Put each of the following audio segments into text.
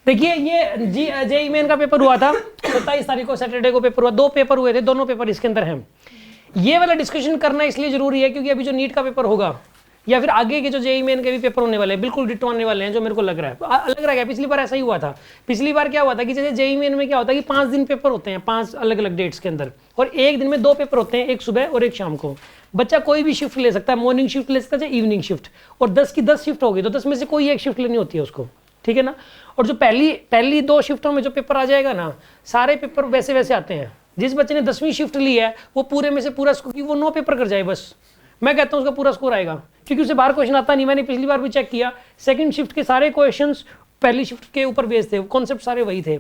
देखिए ये JEE main का पेपर हुआ था 27 तारीख को, सैटरडे को पेपर हुआ, 2 पेपर हुए थे, दोनों पेपर इसके अंदर हैं। ये वाला डिस्कशन करना इसलिए जरूरी है क्योंकि अभी जो नीट का पेपर होगा या फिर आगे के जो जेईई मेन के भी पेपर होने वाले हैं बिल्कुल डिट्टो आने वाले हैं, जो मेरे को लग रहा है। लग रहा है पिछली बार ऐसा ही हुआ था। पिछली बार क्या हुआ था कि जैसे जेईई मेन में क्या होता है कि 5 दिन पेपर होते हैं, 5 अलग अलग डेट्स के अंदर, और एक दिन में 2 पेपर होते हैं, एक सुबह और एक शाम को। बच्चा कोई भी शिफ्ट ले सकता है, मॉर्निंग शिफ्ट ले सकता है या इवनिंग शिफ्ट, और 10 की 10 शिफ्ट होगी तो 10 में से कोई एक शिफ्ट लेनी होती है उसको, ठीक है ना। और जो पहली 2 शिफ्टों में जो पेपर आ जाएगा ना, सारे पेपर वैसे वैसे आते हैं। जिस बच्चे ने 10वीं शिफ्ट ली है वो पूरे में से पूरा स्कोर, वो 9 पेपर कर जाए बस, मैं कहता हूँ उसका पूरा स्कोर आएगा, क्योंकि उसे बाहर क्वेश्चन आता नहीं। मैंने पिछली बार भी चेक किया, सेकंड शिफ्ट के सारे क्वेश्चंस पहली शिफ्ट के ऊपर बेस्ड थे, कॉन्सेप्ट सारे वही थे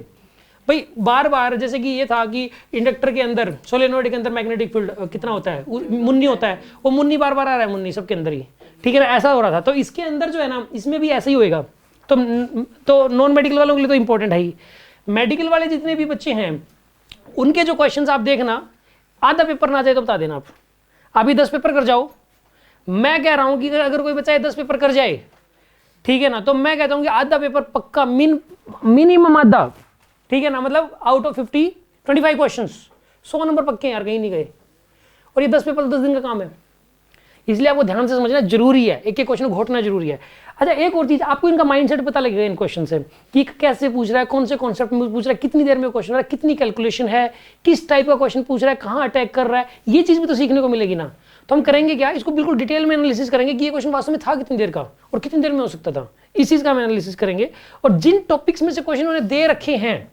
भाई। बार बार जैसे कि ये था कि इंडक्टर के अंदर, सोलेनोइड के अंदर मैग्नेटिक फील्ड कितना होता है, मुन्नी होता है, वो मुन्नी बार बार आ रहा है, मुन्नी सबके अंदर ही, ठीक है ना, ऐसा हो रहा था। तो इसके अंदर जो है ना, इसमें भी ऐसा ही होएगा। तो नॉन मेडिकल वालों के लिए तो इंपॉर्टेंट है ही। मेडिकल वाले जितने भी बच्चे हैं उनके जो क्वेश्चंस आप देखना, आधा पेपर ना जाए तो बता देना आप। अभी 10 पेपर कर जाओ, मैं कह रहा हूं कि अगर कोई बच्चा 10 पेपर कर जाए, ठीक है ना, तो मैं कहता हूं कि आधा पेपर पक्का, मिनिमम आधा, ठीक है ना, मतलब आउट ऑफ 25 क्वेश्चंस 100 नंबर पक्के यार, कहीं नहीं गए। और ये 10 पेपर 10 दिन का काम है, इसलिए आपको ध्यान से समझना जरूरी है, एक एक क्वेश्चन घोटना जरूरी है। अच्छा, एक और चीज, आपको इनका माइंडसेट पता लगेगा इन क्वेश्चन से कि कैसे पूछ रहा है, कौन से कॉन्सेप्ट में पूछ रहा है, कितनी देर में क्वेश्चन रहा है, कितनी कैलकुलेशन है, किस टाइप का क्वेश्चन पूछ रहा है, कहाँ अटैक कर रहा है, ये चीज भी तो सीखने को मिलेगी ना। तो हम करेंगे क्या, इसको बिल्कुल डिटेल में एनालिसिस करेंगे कि ये क्वेश्चन वास्तव में था कितनी देर का और कितनी देर में हो सकता था, इस चीज का हम एनालिसिस करेंगे। और जिन टॉपिक्स में से क्वेश्चन उन्होंने दे रखे हैं,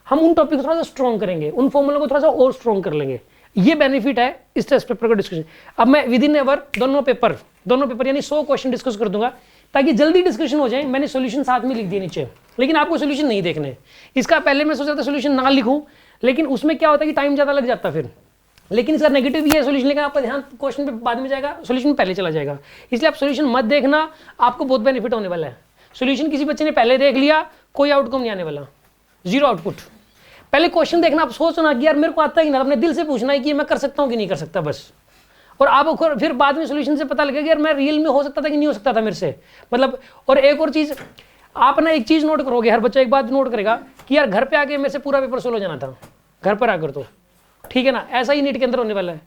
हम उन टॉपिक को थोड़ा सा स्ट्रॉन्ग करेंगे, उन फॉर्मूला को थोड़ा सा और स्ट्रॉन्ग कर लेंगे। ये बेनिफिट है इस टेस्ट पेपर का डिस्कशन। अब मैं विद इन एवर दोनों पेपर यानी 100 क्वेश्चन डिस्कस कर दूंगा ताकि जल्दी डिस्कशन हो जाए। मैंने सॉल्यूशन साथ में लिख दिए नीचे, लेकिन आपको सॉल्यूशन नहीं देखने। इसका पहले मैं सोचा था सॉल्यूशन ना लिखूं, लेकिन उसमें क्या होता है कि टाइम ज़्यादा लग जाता फिर। लेकिन इसका नेगेटिव ये है, सॉल्यूशन लेकर आपका ध्यान क्वेश्चन पे बाद में जाएगा, सॉल्यूशन पहले चला जाएगा। इसलिए आप सॉल्यूशन मत देखना, आपको बहुत बेनिफिट होने वाला है। सॉल्यूशन किसी बच्चे ने पहले देख लिया, कोई आउटकम नहीं आने वाला, 0 आउटपुट। पहले क्वेश्चन देखना, आप सोचना कि यार मेरे को आता ही ना, अपने दिल से पूछना है कि मैं कर सकता हूँ कि नहीं कर सकता बस। और आप फिर बाद में सॉल्यूशन से पता लगेगा यार मैं रियल में हो सकता था कि नहीं हो सकता था मेरे से, मतलब। और एक और चीज, आप ना एक चीज नोट करोगे, हर बच्चा एक बात नोट करेगा कि यार घर पे आके मेरे से पूरा पेपर सोल्व हो जाना था घर पर आकर, तो ठीक है ना, ऐसा ही नीट के अंदर होने वाला है।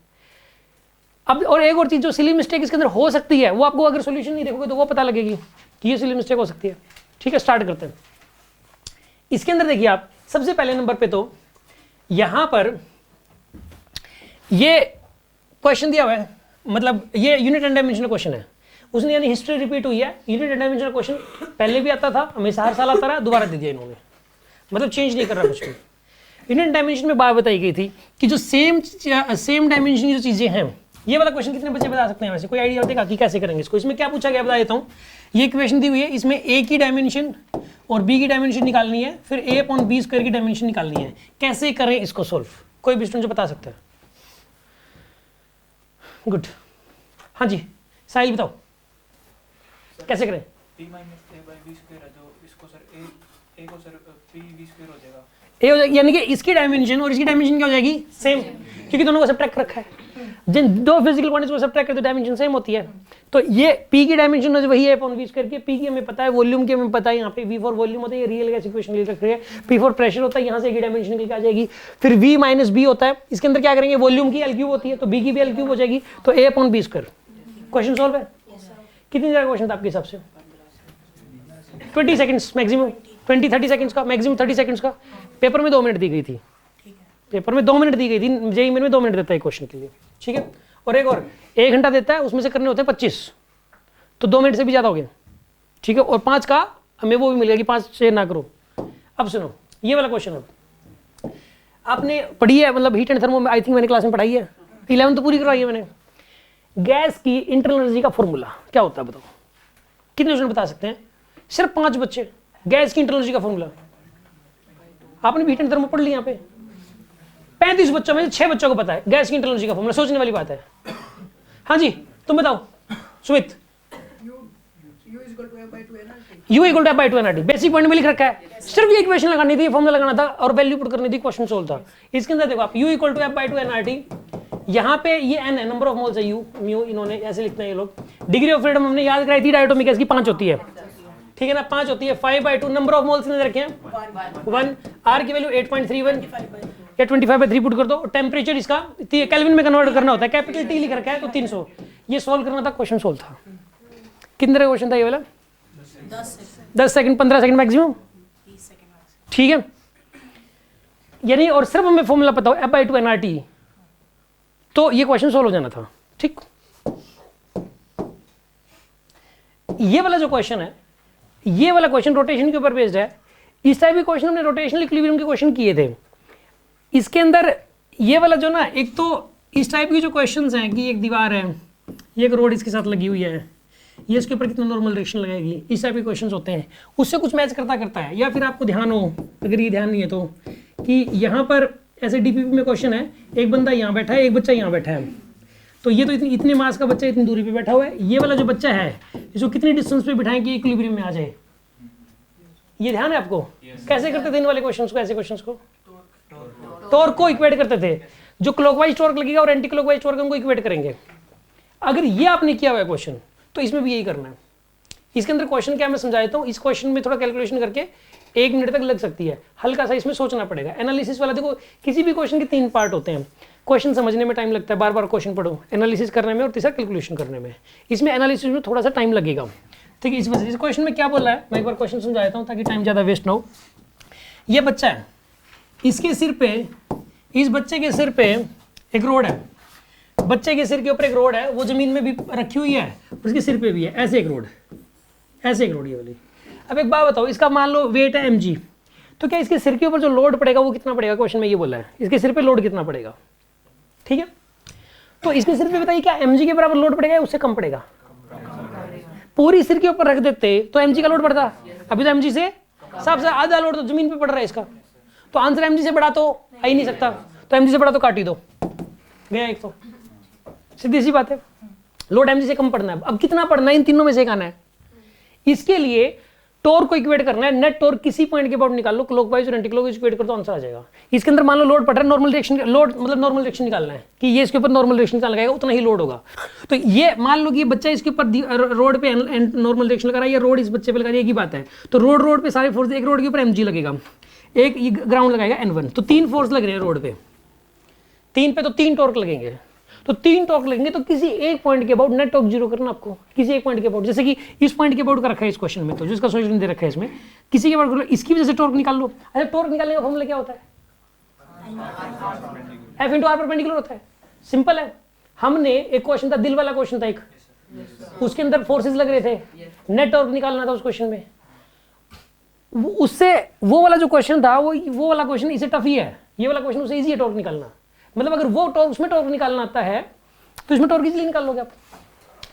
अब और एक और चीज, जो सिली मिस्टेक इसके अंदर हो सकती है वो आपको अगर सॉल्यूशन नहीं देखोगे तो वो पता लगेगी कि ये सिली मिस्टेक हो सकती है। ठीक है, स्टार्ट करते हैं। इसके अंदर देखिए आप, सबसे पहले नंबर पे तो यहां पर ये क्वेश्चन दिया हुआ है, मतलब ये यूनिट एंड डायमेंशनल क्वेश्चन है। उसने यानी हिस्ट्री रिपीट हुई है, यूनिट एंड डायमेंशनल क्वेश्चन पहले भी आता था, हमेशा हर साल आता रहा, दोबारा दे दिया इन्होंने, मतलब चेंज नहीं कर रहा कुछ भी। यूनिट डायमेंशन में बात बताई गई थी कि जो सेम डायमेंशन की जो चीजें हैं, ये वाला क्वेश्चन कितने बच्चे बता सकते हैं वैसे, कोई आइडिया होगा कि कैसे करेंगे इसको? इसमें क्या पूछा गया बता देता हूँ। ये इक्वेशन दी हुई है, इसमें ए की डायमेंशन और बी की डायमेंशन निकालनी है, फिर a अपॉन बी स्क्वायर की डायमेंशन निकालनी है। कैसे करें इसको सोल्व, कोई भी स्टूडेंट जो बता सकता है? गुड, हाँ जी साहिल बताओ कैसे करें? p minus a by B square है, जो इसको सर a को सर p b स्क्वायर हो जाएगा। ए हो जाएगी, यानी कि इसकी डायमेंशन और इसकी डायमेंशन क्या हो जाएगी? सेम, क्योंकि दोनों को सब्ट्रैक्ट रखा है। जिन दो फिजिकल क्वांटिटीज को सब्ट्रैक्ट करते तो डायमेंशन सेम होती है। तो ये p की डायमेंशन वही है अपॉन v स्क्वायर की। p की हमें पता है, वॉल्यूम की हमें पता है, यहाँ पे v फॉर वॉल्यूम होता है, ये रियल गैस इक्वेशन लिख रखी है। p फॉर प्रेशर होता है, यहाँ से की डायमेंशन निकल के आ जाएगी। फिर v माइनस b होता है, इसके अंदर क्या करेंगे, वॉल्यूम की l क्यूब होती है, तो b की भी l क्यूब हो जाएगी, तो a upon b square. Question solve है? कितनी देर का क्वेश्चन था आपके हिसाब से? 20 सेकंड्स मैक्सिमम, 20-30 सेकंड्स का मैक्सिमम, 30 सेकंड्स का। पेपर में 2 मिनट दी गई थी, पेपर में 2 मिनट दी गई थी, जेईई में 2 मिनट देता है क्वेश्चन के लिए, ठीक है। और एक और 1 घंटा देता है, उसमें से करने होते हैं 25, तो 2 मिनट से भी ज्यादा हो गया, ठीक है। और 5 का हमें वो भी मिलेगा कि 5 शेयर ना करो। अब सुनो ये वाला क्वेश्चन, अब आपने पढ़ी है, मतलब हीट एंड थर्मो में आई थिंक मैंने क्लास में पढ़ाई है, 11 तो पूरी करवाई है मैंने। गैस की इंटरनल एनर्जी का फॉर्मूला क्या होता है बताओ? कितने स्टूडेंट बता सकते हैं? सिर्फ 5 बच्चे। गैस की इंटरनल एनर्जी का फॉर्मूला आपने भी हीट एंड थर्मो पढ़ लिया, यहाँ पे 35 बच्चों में से 6 बच्चों को पता है गैस की इंटरनल एनर्जी का फॉर्मूला। सोचने वाली बात है। हाँ जी तुम बताओ Sumit. U equal to F/2 nRT basic point में लिख रखा है, सिर्फ ये इक्वेशन लगानी थी, फॉर्मूला लगाना था और वैल्यू पुट करनी थी, क्वेश्चन सोल्व था। इसके अंदर देखो आप, U equal to F/2 nRT, यहाँ पे ये n है, नंबर ऑफ मोल्स है, U म्यू, इन्होंने ऐसे लिखते हैं ये लोग। डिग्री ऑफ फ्रीडम हमने याद कराई थी, डायटोमिक गैस की 5 होती है, ठीक है ना, 5 होती है, 5/2 नंबर ऑफ मोल्स ने रखे हैं 1, आर की वैल्यू 8.31 या 25/3 पुट कर दो। टेम्परेचर इसका केल्विन में कन्वर्ट करना होता है, कैपिटल टी लिख रखा है तो 300। ये सॉल्व करना था, क्वेश्चन सॉल्व था। कितने का क्वेश्चन था ये वाला? 10 सेकंड 15 सेकंड मैक्सिमम, ठीक है। यानी और सिर्फ हमें फॉर्मूला पता हो F/2 nRT, तो ये क्वेश्चन सॉल्व हो जाना था, ठीक। ये वाला जो क्वेश्चन है, ये वाला क्वेश्चन रोटेशन के ऊपर बेस्ड है। इस टाइप के क्वेश्चन हमने रोटेशनल इक्विलिब्रियम के क्वेश्चन किए थे। इसके अंदर ये वाला जो ना, एक तो इस टाइप की जो क्वेश्चंस हैं कि एक दीवार है, ये एक रोड इसके साथ लगी हुई है, ये इसके ऊपर कितना नॉर्मल डायरेक्शन लगाएगी, इस टाइप के क्वेश्चंस होते हैं, उससे कुछ मैच करता है। या फिर आपको ध्यान हो, अगर ये ध्यान नहीं है तो, कि यहाँ पर ऐसे डीपीपी में क्वेश्चन है, एक बंदा यहाँ बैठा है, एक बच्चा यहाँ बैठा है, तो ये तो इतने मास का बच्चा इतनी दूरी पे बैठा हुआ है, ये वाला जो बच्चा है इसको कितनी डिस्टेंस पे बिठाएं कि इक्विलिब्रियम में आ जाए। ये ध्यान है आपको? कैसे करते थे इन वाले क्वेश्चंस को? ऐसे क्वेश्चंस को टॉर्क को इक्वेट करते थे, जो क्लॉकवाइज टॉर्क लगेगा और एंटी क्लॉकवाइज टॉर्क उनको इक्वेट करेंगे। अगर ये आपने किया हुआ है क्वेश्चन, तो इसमें भी यही करना है। इसके अंदर क्वेश्चन क्या मैं समझा देता हूँ, इस क्वेश्चन में थोड़ा कैलकुलेशन करके 1 मिनट तक लग सकती है, हल्का सा इसमें सोचना पड़ेगा। एनालिसिस वाला देखो, किसी भी क्वेश्चन के 3 पार्ट होते हैं, क्वेश्चन समझने में टाइम लगता है, बार बार क्वेश्चन पढ़ो, एनालिसिस करने में और तीसरा कैलकुलेशन करने में। इसमें एनालिसिस में थोड़ा सा टाइम लगेगा, ठीक है। इस वजह से इस क्वेश्चन में क्या बोला है, मैं एक बार क्वेश्चन समझा देता हूँ ताकि टाइम ज़्यादा वेस्ट ना हो। ये बच्चा है, इसके सिर पे, इस बच्चे के सिर पे एक रोड है, बच्चे के सिर के ऊपर एक रोड है, वो जमीन में भी रखी हुई है, उसके सिर पे भी है, ऐसे एक रोड, ऐसे एक रोड ये वाली। अब एक बात बताओ, इसका मान लो वेट है mg, तो क्या इसके सिर के ऊपर जो लोड पड़ेगा वो कितना पड़ेगा? क्वेश्चन में ये बोला है इसके सिर पे लोड कितना पड़ेगा, ठीक है। तो इसके सिर पे बताइए क्या mg के बराबर लोड पड़ेगा या उससे कम पड़ेगा? पूरी सिर के ऊपर रख देते तो mg का लोड पड़ता, अभी तो mg से सबसे आधा लोड तो जमीन पे पड़ रहा है इसका, तो आंसर mg से बड़ा तो आ ही नहीं सकता, तो mg से बड़ा तो काट ही दो, गया एक। तो सीधी सी बात है, लोड mg से कम पड़ना है। अब कितना पड़ना है, इन तीनों में से एक आना है। इसके लिए टॉर्क को इक्वेट करना है, नेट टॉर्क किसी पॉइंट के अबाउट निकाल लो, क्लॉकवाइज और एंटी क्लॉकवाइज इक्वेट कर दो, आंसर आ जाएगा। इसके अंदर मान लो लोड पड़ रहा है, नॉर्मल डायरेक्शन, लोड मतलब नॉर्मल डायरेक्शन निकालना है कि ये इसके ऊपर नॉर्मल डायरेक्शन निकाल लगाएगा, उतना ही लोड होगा। तो ये मान लो कि ये बच्चा इसके ऊपर रोड पे नॉर्मल डायरेक्शन लगा रहा है, ये रोड इस बच्चे पे लगा रही है, एक ही बात है। तो रोड पे सारे फोर्स, एक रोड के ऊपर mg लगेगा, एक ग्राउंड लगाएगा n1, तो 3 फोर्स लग रहे हैं रोड पे, 3 पे तो 3 टॉर्क लगेंगे। तो 3 टॉर्क लगेंगे, तो किसी एक पॉइंट के अबाउट नेट टॉर्क जीरो करना आपको, किसी एक पॉइंट के अबाउट, जैसे कि इस पॉइंट के अबाउट का रखा है इस क्वेश्चन में, तो जिसका सॉल्यूशन दे रखा है इसमें, किसी के अबाउट इसकी वजह से टॉर्क निकाल लो। अच्छा, टॉर्क निकालने का फॉर्मूला क्या होता है? F × R परपेंडिकुलर होता है, सिंपल है। हमने एक क्वेश्चन था, दिल वाला क्वेश्चन था एक, उसके अंदर फोर्सेस लग रहे थे, नेट टॉर्क निकालना था उस क्वेश्चन में। उससे वो वाला जो क्वेश्चन था, वो वाला क्वेश्चन इससे टफ ही है, ये वाला क्वेश्चन उससे इजी है टॉर्क निकालना। मतलब अगर वो टॉर्क, उसमें टॉर्क निकालना आता है तो इसमें टॉर्क इजीली निकाल लोगे आप।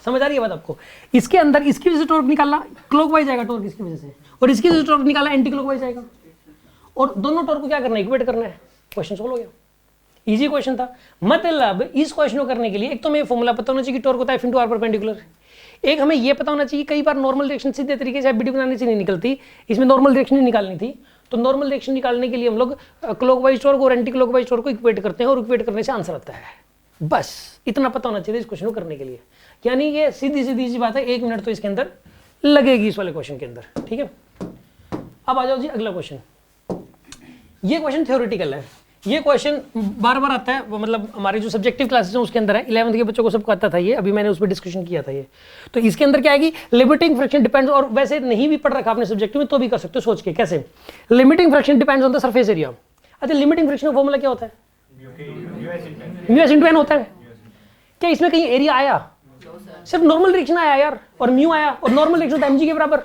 समझ आ रही है बात आपको? इसके अंदर इसकी वजह से टॉर्क निकालना, क्लॉकवाइज आएगा टॉर्क इसकी वजह से, और इसकी वजह से टॉर्क निकालना एंटी क्लॉकवाइज आएगा, और दोनों टॉर्क को क्या करना है, इक्वेट करना है। क्वेश्चन सोल्व हो गया, इजी क्वेश्चन था। मतलब इस क्वेश्चन को करने के लिए एक तो हमें फॉर्मूला पता होना चाहिए कि टॉर्क होता है F × R परपेंडिकुलर, एक हमें ये पता होना चाहिए कई बार नॉर्मल डायरेक्शन सीधे तरीके से एफबीडी बनाने से नहीं निकलती, इसमें नॉर्मल डायरेक्शन ही निकालनी थी। तो नॉर्मल डायरेक्शन निकालने के लिए हम लोग क्लॉकवाइज टॉर्क और एंटी क्लॉकवाइज टॉर्क को इक्वेट करते हैं, और इक्वेट करने से आंसर आता है। बस इतना पता होना चाहिए इस क्वेश्चन को करने के लिए। यानी ये सीधी सी बात है, 1 मिनट तो इसके अंदर लगेगी इस वाले क्वेश्चन के अंदर, ठीक है। अब आ जाओ जी अगला क्वेश्चन। ये क्वेश्चन थ्योरेटिकल है, ये क्वेश्चन बार बार आता है, वो मतलब हमारी जो सब्जेक्टिव क्लासेस हैं उसके अंदर है, 11th के बच्चों को सबको आता था ये, अभी मैंने उस पर डिस्कशन किया था ये। तो इसके अंदर क्या है कि लिमिटिंग फ्रैक्शन डिपेंड्स, और वैसे नहीं भी पढ़ रखा आपने सब्जेक्टिव में तो भी कर सकते हो सोच के, कैसे? Limiting fraction depends on the surface area. अच्छा, लिमिटिंग फ्रैक्शन का फॉर्मूला क्या होता है? म्यू × n होता है। क्या इसमें कहीं एरिया आया? सिर्फ नॉर्मल डायरेक्शन आया यार, और म्यू आया, और नॉर्मल डायरेक्शन होता है mg के बराबर।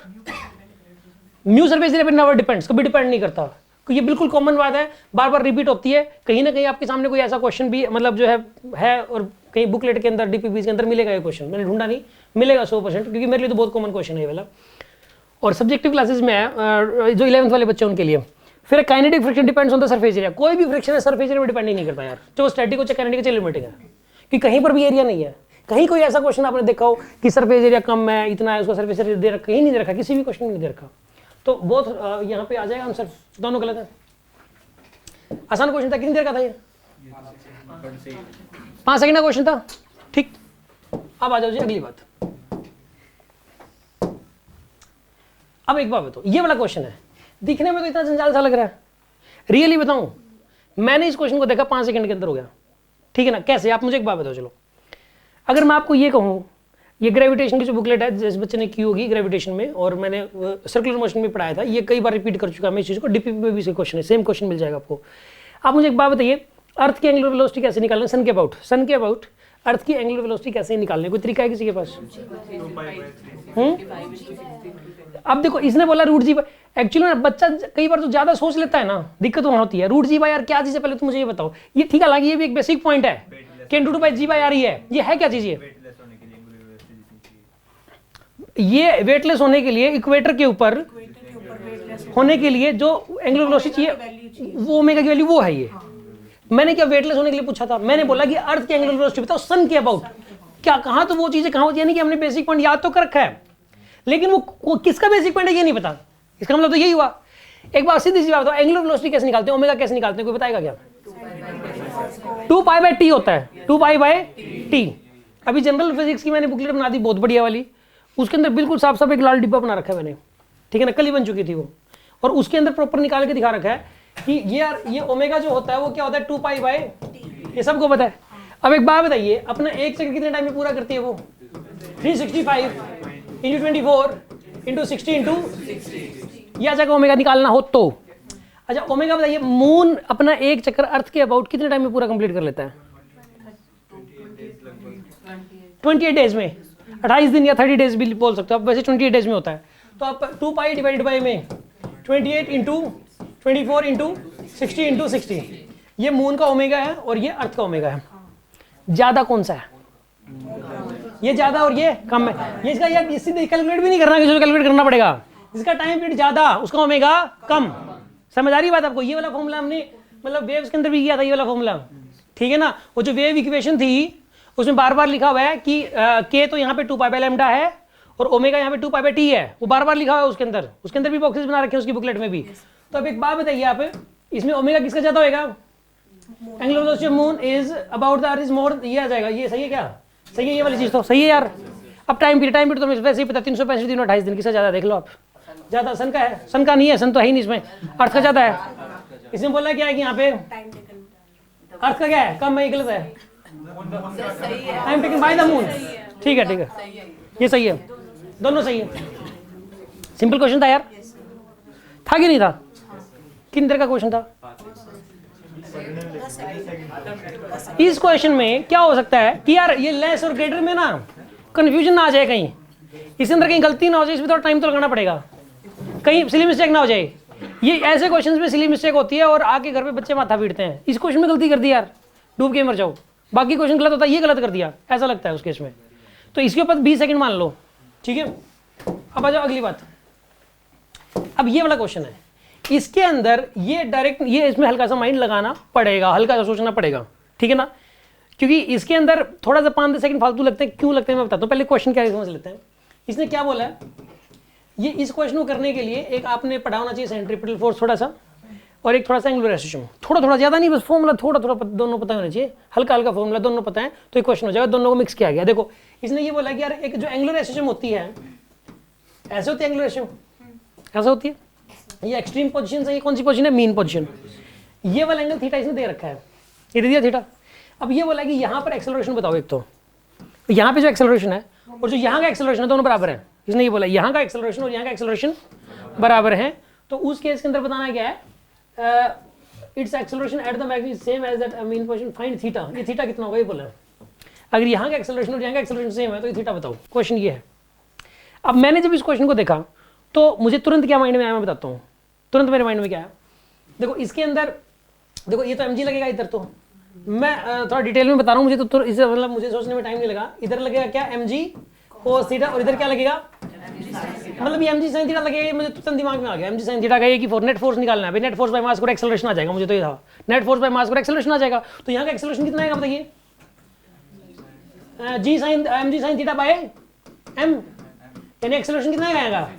म्यू सरफेस एरिया पर नेवर डिपेंड्स, कभी डिपेंड नहीं करता। ये बिल्कुल कॉमन बात है, बार बार रिपीट होती है। कहीं ना कहीं आपके सामने कोई ऐसा क्वेश्चन भी मतलब जो है और कहीं बुकलेट के अंदर, डीपीपी के अंदर मिलेगा ये क्वेश्चन, मैंने ढूंढा नहीं, मिलेगा 100%, क्योंकि मेरे लिए तो बहुत कॉमन क्वेश्चन है ये वाला। और सब्जेक्टिव क्लासेस में है जो 11th वाले बच्चे उनके लिए। फिर kinetic friction depends on the surface area. कोई भी फ्रिक्शन है सरफेस एरिया पर डिपेंड ही नहीं करता यार, चाहे स्टैटिक हो चाहे काइनेटिक हो चाहे लिमिटिंग है, कि कहीं पर भी एरिया नहीं है। कहीं कोई ऐसा क्वेश्चन आपने देखा हो कि सरफेस एरिया कम है, इतना है, उसका सरफेस एरिया दे रखा, कहीं नहीं दे रखा, किसी भी क्वेश्चन में नहीं दे रखा। तो बहुत यहाँ पे आ जाएगा आंसर, दोनों गलत है। आसान क्वेश्चन था, कितनी देर का था ये? 5 सेकंड का क्वेश्चन था, ठीक। अब आ जाओ जी अगली बात। अब एक बात बताओ, ये वाला क्वेश्चन है, दिखने में तो इतना जंजाल सा लग रहा है, रियली बताऊं, मैंने इस क्वेश्चन को देखा 5 सेकंड के अंदर हो गया, ठीक है ना। कैसे, आप मुझे एक बात बताओ, चलो अगर मैं आपको ये कहूँ, ये ग्रेविटेशन की जो बुकलेट है जिस बच्चे ने की होगी ग्रेविटेशन में, और मैंने सर्कुलर मोशन में पढ़ाया था, ये कई बार रिपीट कर चुका मैं इस चीज़ को, डीपीपी में भी क्वेश्चन है, सेम क्वेश्चन मिल जाएगा आपको। आप मुझे एक बात बताइए, अर्थ की एंगुलर वेलोसिटी कैसे निकालना, सन के अबाउट अर्थ की एंगुलर वेलोसिटी कैसे निकालने, कोई तरीका है किसी के पास? अब देखो, इसने बोला रूट जी, एक्चुअली ना बच्चा कई बार तो ज्यादा सोच लेता है ना, दिक्कत वहां होती है। रूट जी बाई आर क्या चीज है, पहले तो मुझे ये बताओ। ये ठीक है, हालांकि ये भी एक बेसिक पॉइंट है, कैन टू बाई जी बाई आर ही है, ये है क्या चीज? ये वेटलेस होने के लिए, इक्वेटर के ऊपर होने के लिए जो एंगुलर वेलोसिटी चाहिए, वो ओमेगा की वैल्यू वो है। ये मैंने क्या वेटलेस होने के लिए पूछा था, मैंने बोला कि अर्थ की एंगुलर वेलोसिटी बताओ सन के अबाउट, क्या कहा तो वो चीजें कहां होती है, यानी कि हमने बेसिक पॉइंट याद तो कर रखा है, लेकिन वो किसका बेसिक पॉइंट है ये नहीं पता। इसका मतलब तो यही हुआ। एक बार सीधी सी बात बताओ, एंगुलर वेलोसिटी कैसे निकालते हैं, ओमेगा कैसे निकालते हैं, कोई बताएगा क्या? 2 पाई बाय टी होता है, 2 पाई बाय टी। अभी जनरल फिजिक्स की मैंने बुकलेट बना दी बहुत बढ़िया वाली, उसके अंदर बिल्कुल साफ साफ एक लाल डिब्बा बना रखा है मैंने, ठीक है ना, कल ही बन चुकी थी वो, और उसके अंदर प्रॉपर निकाल के दिखा रखा है कि ये ओमेगा जो होता है वो क्या होता है, 2 पाई बाय, ये सबको पता है। अब एक बात बताइए, अपना एक सेकंड कितने टाइम में पूरा करती है वो? 365 × 24 × 60 × या जगह ओमेगा निकालना हो तो। अच्छा ओमेगा बताइए, मून अपना एक चक्कर अर्थ के अबाउट कितने टाइम में पूरा कंप्लीट कर लेता है? 28 डेज में, 28 दिन या 30 डेज भी बोल सकते हो आप, वैसे 28 डेज में होता है। तो आप 2 पाई डिवाइडेड बाई में 28 × 24 × 60 × 60, ये मून का ओमेगा है और ये अर्थ का ओमेगा है। ज्यादा कौन सा है? ये ज्यादा और ये कम है। ये इसका यार इसी कैलकुलेट भी नहीं करना, किसी को कैलकुलेट करना पड़ेगा। इसका टाइम पीरियड ज्यादा, उसका ओमेगा कम। समझ आ रही बात आपको? ये वाला फॉर्मूला हमने मतलब वेव्स के अंदर भी किया था, ये वाला फॉर्मूला, ठीक है ना। वो जो वेव इक्वेशन थी उसमें बार बार लिखा हुआ है कि के तो यहाँ पे 2 पाई बाय लैम्डा है और ओमेगा यहाँ पे 2 पाई बाय टी है, वो बार बार लिखा हुआ है उसके अंदर भी बॉक्सेस बना रखे हैं उसकी बुकलेट में भी। तो अब एक बात बताइए आप, इसमें ओमेगा किसका ज्यादा होएगा? Angular velocity of moon is about the earth is more, ये आ जाएगा। ये सही है क्या? सही है, ये वाली चीज तो सही है यार। अब टाइम पीरियड तो वैसे ही पता, 365 दिन और 28 दिन, किसका ज्यादा देख लो आप। ज्यादा सन का है, सन का नहीं है, सन तो है ही नहीं इसमें, अर्थ का ज्यादा है। इसमें बोला क्या है कि यहाँ पे अर्थ का क्या है, कम है, गलत है, time taken by the moon. ठीक है, ठीक है, ये सही है, दोनों सही है। सिंपल क्वेश्चन था यार, था कि नहीं था? किन देर का क्वेश्चन था? इस क्वेश्चन में क्या हो सकता है कि यार ये लेस और ग्रेटर में ना कंफ्यूजन ना आ जाए, कहीं इसके अंदर कहीं गलती ना हो जाए, इसमें थोड़ा टाइम तो लगाना पड़ेगा, कहीं सिली मिस्टेक ना हो जाए। ये ऐसे क्वेश्चंस में सिली मिस्टेक होती है और आके घर पे बच्चे माथा पीटते हैं, इस क्वेश्चन में गलती कर दी यार, डूब के मर जाओ। बाकी क्वेश्चन गलत होता है, ये गलत कर दिया, ऐसा लगता है उस केस में। तो इसके ऊपर 20 सेकंड मान लो, ठीक है। अब आ जाओ अगली बात। अब ये वाला क्वेश्चन है, इसके अंदर ये डायरेक्ट, ये इसमें हल्का सा माइंड लगाना पड़ेगा, हल्का सा सोचना पड़ेगा, ठीक है ना, क्योंकि इसके अंदर थोड़ा सा 5-10 सेकंड फालतू लगते हैं। क्यों लगते हैं मैं बताता हूँ, पहले क्वेश्चन क्या समझ लेते हैं। इसने क्या बोला है, ये इस क्वेश्चन को करने के लिए एक आपने पढ़ा होना चाहिए सेंट्रीपिटल फोर्स थोड़ा सा, और एक थोड़ा सा एंगुलर एक्सेलरेशन, थोड़ा ज्यादा नहीं, बस फॉर्मूला थोड़ा दोनों पता होना चाहिए, हल्का फॉर्मूला दोनों पता है तो एक क्वेश्चन हो जाएगा। दोनों को मिक्स किया गया। देखो इसने ये बोला कि यार एक जो एंगुलर एक्सेलरेशन होती है, ऐसे होती है एंगुलर एक्सेलरेशन, ऐसा होती है, ये एक्सट्रीम पोजीशन है, ये कौन सी पोजीशन है, मीन पोजीशन। ये वाला एंगल थीटा इसने दे रखा है, ये दे दिया थीटा। अब ये बोला कि यहाँ पर एक्सेलरेशन बताओ, एक तो यहाँ पे जो एक्सेलरेशन है और जो यहाँ का एक्सेलरेशन है दोनों बराबर है। इसने ये बोला यहाँ का एक्सेलरेशन और यहाँ का एक्सेलरेशन बराबर है, तो उस केस के अंदर बताना क्या है, it's acceleration at the magnitude same as that mean position, find theta. ये थीटा कितना होगा ये बोला है। अगर यहाँ का एक्सेलरेशन और यहाँ का एक्सेलरेशन सेम है तो ये थीटा बताओ, क्वेश्चन ये है। अब मैंने जब इस क्वेश्चन को देखा तो मुझे तुरंत क्या माइंड में आया मैं बताता हूँ, तुरंत मेरे माइंड में क्या है। देखो इसके अंदर, देखो ये तो mg लगेगा इधर, तो मैं थोड़ा डिटेल में बता रहा हूँ, मुझे तो इसे मतलब मुझे सोचने में टाइम नहीं लगा। इधर लगेगा क्या, mg cos थीटा, और इधर क्या लगेगा, मतलब ये mg sin थीटा लगेगा। मुझे तुरंत दिमाग में आ गया mg sin थीटा का, ये कि नेट फोर्स निकालना है, net force by mass square acceleration आ जाएगा, मुझे तो ये था net force by mass square acceleration आ जाएगा। तो यहाँ का एक्सेलरेशन कितना आएगा बताइए, mg sin theta by m, यानी एक्सेलरेशन कितना आएगा।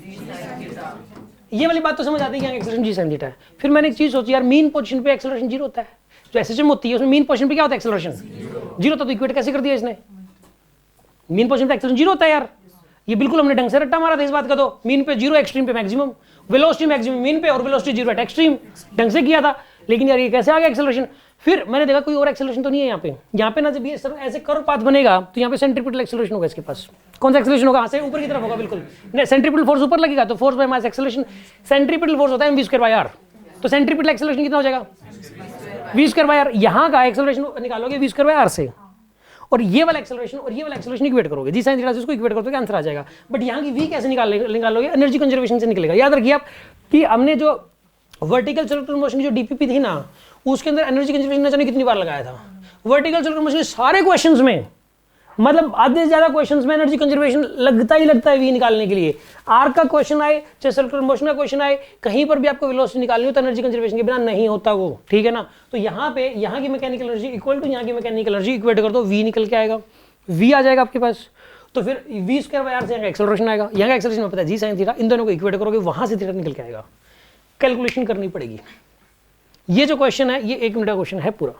ये वाली बात तो समझ आती है कि एक्सेलरेशन जी sin थीटा है। फिर मैंने एक चीज सोची यार, मीन पोजीशन पे एक्सेलरेशन 0 होता है, जो एसएचएम होती है उसमें मीन पोजीशन पे क्या होता है, एक्सेलरेशन 0 होता है। तो इक्वेट कैसे कर दिया इसने, मीन पोजीशन पे एक्सेलरेशन 0 होता है यार, ये बिल्कुल हमने ढंग से रट्टा मारा था इस बात का, तो मीन पे 0, एक्सट्रीम पे मैक्सिमम, वेलोसिटी मैक्सिमम मीन पे और वेलोसिटी 0 एट एक्सट्रीम, ढंग से किया था। लेकिन यार ये कैसे आ गया एक्सेलरेशन? फिर मैंने देखा कोई और एक्सेलरेशन तो नहीं है यहाँ पे ना, जब ये ऐसे कर्व पाथ बनेगा तो यहाँ पे सेंट्रीपिटल एक्सेलरेशन होगा इसके पास। कौन सा एक्सेलरेशन होगा? से ऊपर की तरफ होगा बिल्कुल। नहीं, सेंट्रीपिटल फोर्स ऊपर लगेगा तो force by mass acceleration, centripetal force होता है mv²/r, तो सेंट्रीपिटल एक्सेलरेशन कितना हो जाएगा? v²/r। यहाँ का एक्सेलरेशन निकालोगे v²/r से, और ये वाला एक्सेलरेशन और ये वाला एक्सेलरेशन इक्वेट करोगे, जी साइन थीटा से उसको इक्वेट करोगे, आंसर आ जाएगा। बट यहाँ की v कैसे निकालोगे? एनर्जी कंजर्वेशन से निकलेगा। याद रखिए आप कि हमने जो वर्टिकल सर्कुलर मोशन की जो डीपीपी थी ना, उसके अंदर एनर्जी कंजर्वेशन न जाने कितनी बार लगाया था। वर्टिकल सर्कुलर मोशन के सारे क्वेश्चंस में, मतलब आधे से ज्यादा क्वेश्चंस में एनर्जी कंजर्वेशन लगता है वी निकालने के लिए। आर का क्वेश्चन आए चाहे सर्कुलर मोशन का क्वेश्चन आए, कहीं पर भी आपको वेलोसिटी निकालनी हो तो एनर्जी कंजर्वेशन के बिना नहीं होता वो, ठीक है ना। तो यहाँ पे यहाँ की मैकेनिकल एनर्जी इक्वल टू यहाँ की मैकेनिकल एनर्जी इक्वेट कर दो, वी निकल के आएगा, वी आ जाएगा आपके पास। तो फिर v²/r से यहाँ का एक्सेलरेशन आएगा, यहाँ का एक्सेलरेशन पता है जी साइन थीटा, इन दोनों को इक्वेट करोगे वहां से थीटा निकल के आएगा। कैलकुलेशन करनी पड़ेगी। ये जो क्वेश्चन है ये 1 मिनट का क्वेश्चन है पूरा,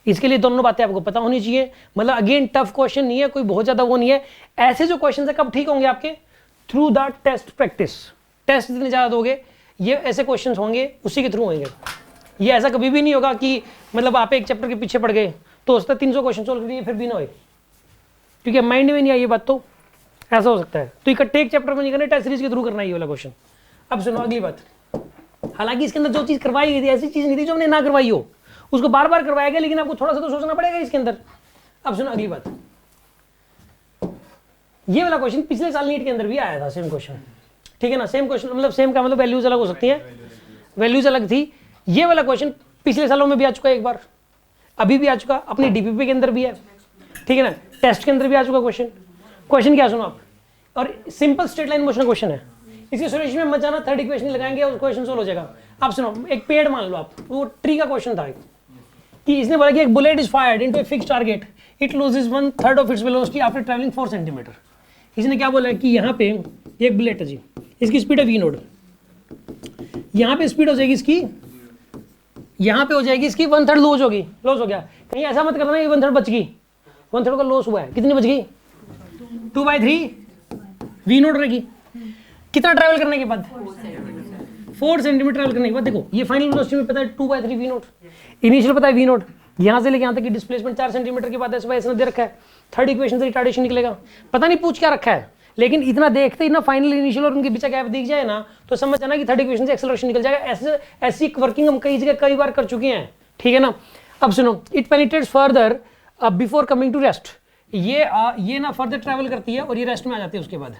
इसके लिए दोनों बातें आपको पता होनी चाहिए। मतलब अगेन टफ क्वेश्चन नहीं है, कोई बहुत ज्यादा वो नहीं है। ऐसे जो क्वेश्चन है कब ठीक होंगे आपके? Through the test practice. Test जितने ज्यादा दोगे ये ऐसे क्वेश्चन होंगे, उसी के थ्रू होंगे। ये ऐसा कभी भी नहीं होगा कि मतलब आप एक चैप्टर के पीछे पड़ गए तो उसका 300 क्वेश्चन सोल्व कर दिए फिर भी ना होए, क्योंकि माइंड में नहीं आई ये बात, तो ऐसा हो सकता है। तो इकट्ठे एक चैप्टर में नहीं करना, टेस्ट सीरीज के थ्रू करना ये वाला क्वेश्चन। अब सुनो अगली बात, हालांकि इसके अंदर जो चीज करवाई गई थी ऐसी चीज नहीं थी जो हमने ना करवाई हो, उसको बार बार करवाया गया, लेकिन आपको थोड़ा सा तो सोचना पड़ेगा इसके अंदर। अब सुनो अगली बात, ये वाला क्वेश्चन पिछले साल नीट के अंदर भी आया था, सेम क्वेश्चन, ठीक है ना। सेम क्वेश्चन मतलब सेम का मतलब वैल्यूज अलग हो सकती है, वैल्यूज अलग थी। ये वाला क्वेश्चन पिछले सालों में भी आ चुका है एक बार, अभी भी आ चुका, अपनी डीपीपी के अंदर भी है, ठीक है ना, टेस्ट के अंदर भी आ चुका क्वेश्चन। क्वेश्चन क्या सुनो आप, और simple straight line motion question है। इसके सॉल्यूशन में मत जाना, 3rd इक्वेशन लगाएंगे और क्वेश्चन सोल्व हो जाएगा। आप सुनो, एक पेड़ मान लो आप, वो ट्री का क्वेश्चन था कि इसने बोला कि एक bullet is fired into a fixed target, it loses 1/3 of its velocity after travelling 4 centimetre. इसने क्या बोला कि यहाँ पे एक बुलेट है जी, इसकी स्पीड है v नोट, यहाँ पे स्पीड हो जाएगी इसकी, यहाँ पे हो जाएगी इसकी 1/3 लॉस होगी, लॉस हो गया। कहीं ऐसा मत करना ये 1/3 बच गई, 1/3 का लॉस हुआ है, कितनी बच गई? 2/3 v नोट रहेगी। कितना ट्रैवल करने के बाद? 4 सेंटीमीटर ट्रैवल करने के बाद। देखो ये फाइनल वेलोसिटी में पता है 2/3 v नोट, इनिशियल पता है v नोट, यहाँ से लेके यहाँ तक की डिस्प्लेसमेंट 4 सेंटीमीटर के बाद ऐसा दे रखा है। 3rd इक्वेशन से रिटार्डेशन निकलेगा, पता नहीं पूछ क्या रखा है, लेकिन इतना देखते ही ना फाइनल इनिशियल और उनके बीच गैप दिख जाए ना तो समझ जाना कि 3rd इक्वेशन से एक्सेलरेशन निकल जाएगा। ऐसी वर्किंग हम कई जगह कई बार कर चुके हैं, ठीक है ना। अब सुनो, it penetrates further before coming to rest. ये ना फर्दर ट्रैवल करती है और ये रेस्ट में आ जाती है, उसके बाद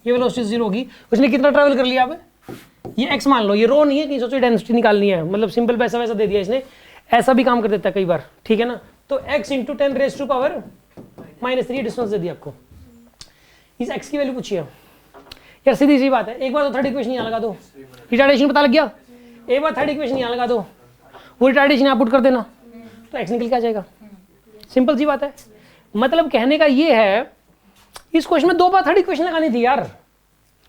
ये वेलोसिटी 0 होगी। उसने कितना ट्रैवल कर लिया? अब ये x मान लो, ये रो नहीं है कि सोचो डेंसिटी निकालनी है, मतलब सिंपल वैसा वैसा दे दिया इसने, ऐसा भी काम कर देता है कई बार, ठीक है ना। तो x × 10⁻³ डिस्टेंस दे दिया आपको, इस x की वैल्यू पूछिए यार, सीधी सी बात है। एक बार तो 3rd इक्वेशन यहाँ लगा दो, रिटार्डेशन पता लग गया, एक बार 3rd इक्वेशन यहाँ लगा दो, वो रिटार्डेशन यहाँ पुट कर देना तो x निकल के आ जाएगा, सिंपल सी बात है। मतलब कहने का ये है, इस क्वेश्चन में 2 बार 3rd इक्वेशन लगानी थी यार,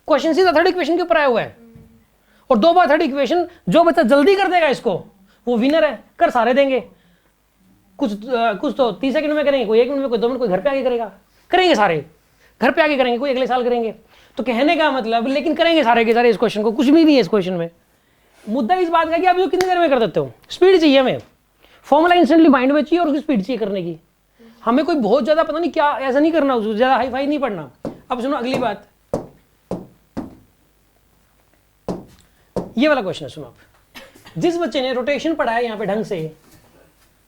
क्वेश्चन सीधा 3rd इक्वेशन के ऊपर आया हुआ है, और 2 बार 3rd इक्वेशन जो बच्चा जल्दी कर देगा इसको वो विनर है, कर सारे देंगे। कुछ तो 30 सेकंड में करेंगे, कोई 1 मिनट में, कोई 2 मिनट, कोई घर पे आके करेगा, करेंगे सारे घर पे आके करेंगे, कोई अगले साल करेंगे। तो कहने का मतलब, लेकिन करेंगे सारे के सारे इस क्वेश्चन को, कुछ भी नहीं है इस क्वेश्चन में। मुद्दा इस बात का कि आप कितनी देर में कर देते हो, स्पीड चाहिए हमें, फॉर्मूला इंस्टेंटली माइंड में चाहिए और उसकी स्पीड चाहिए करने की। हमें कोई बहुत ज्यादा पता नहीं क्या, ऐसा नहीं करना, ज्यादा हाई फाई नहीं पढ़ना। अब सुनो अगली बात, ये वाला क्वेश्चन है, सुनो आप। जिस बच्चे ने रोटेशन पढ़ा है यहाँ पे ढंग से,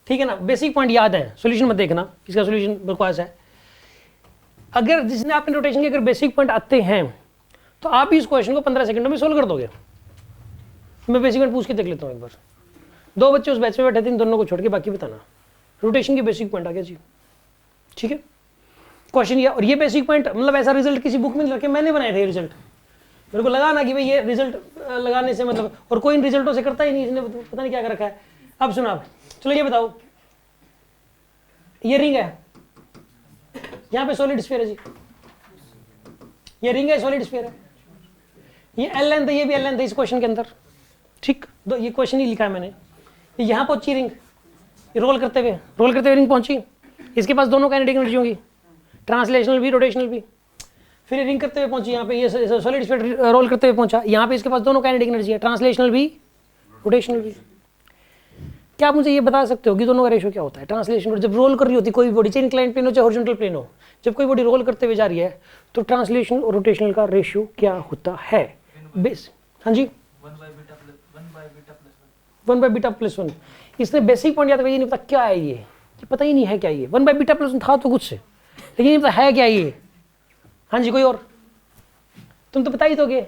ठीक है ना, बेसिक पॉइंट याद है, सॉल्यूशन मत देखना, इसका सॉल्यूशन बकवास है। अगर जिसने आपने रोटेशन के अगर बेसिक पॉइंट आते हैं तो आप इस क्वेश्चन को 15 सेकंडों में सोल्व कर दोगे। मैं बेसिक पॉइंट पूछ के देख लेता हूँ एक बार। 2 बच्चे उस बैच में बैठे थे, इन दोनों को छोड़ के बाकी बताना। रोटेशन के बेसिक पॉइंट आ गया जी, ठीक है। क्वेश्चन ये, और ये बेसिक पॉइंट मतलब ऐसा रिजल्ट किसी बुक में नहीं रखे, मैंने बनाए थे रिजल्ट। मेरे को लगा ना कि भाई ये रिजल्ट लगाने से मतलब, और कोई इन रिजल्टों से करता ही नहीं, इसने पता नहीं क्या कर रखा है। अब सुना आप, चलो ये बताओ, ये रिंग है, यहाँ पे सॉलिड स्फीयर है जी, ये रिंग है, सॉलिड स्फीयर है, ये एल लेंथ है, ये भी एल लेंथ है इस क्वेश्चन के अंदर, ठीक। ये क्वेश्चन ही लिखा है मैंने। यहाँ पहुंची रिंग, रोल करते हुए रिंग पहुंची, इसके पास दोनों काइनेटिक एनर्जी होंगी, ट्रांसलेशनल भी रोटेशनल भी। फिर रिंग करते हुए पहुंची यहाँ पे, ये सॉलिड स्पीड रोल करते हुए पहुंचा यहाँ पे, इसके पास दोनों काइनेटिक एनर्जी है, ट्रांसलेशनल भी रोटेशनल भी। क्या आप मुझे ये बता सकते हो कि दोनों का रेशियो क्या होता है? ट्रांसलेशन जब रोल कर रही होती है कोई बॉडी, चाहे इंक्लाइंड प्लेन हो चाहे हॉरिजॉन्टल प्लेन हो, जब कोई बॉडी रोल करते हुए जा रही है तो ट्रांसलेशन और रोटेशनल का रेशियो क्या होता है? बेस हाँ जी 1/β+1। इसने बेसिक पॉइंट याद रखा, ये नहीं पता क्या है ये पता ही नहीं है क्या ये। 1/β+1 था तो कुछ, लेकिन ये पता है क्या ये। हाँ जी कोई और? तुम तो बता ही दोगे।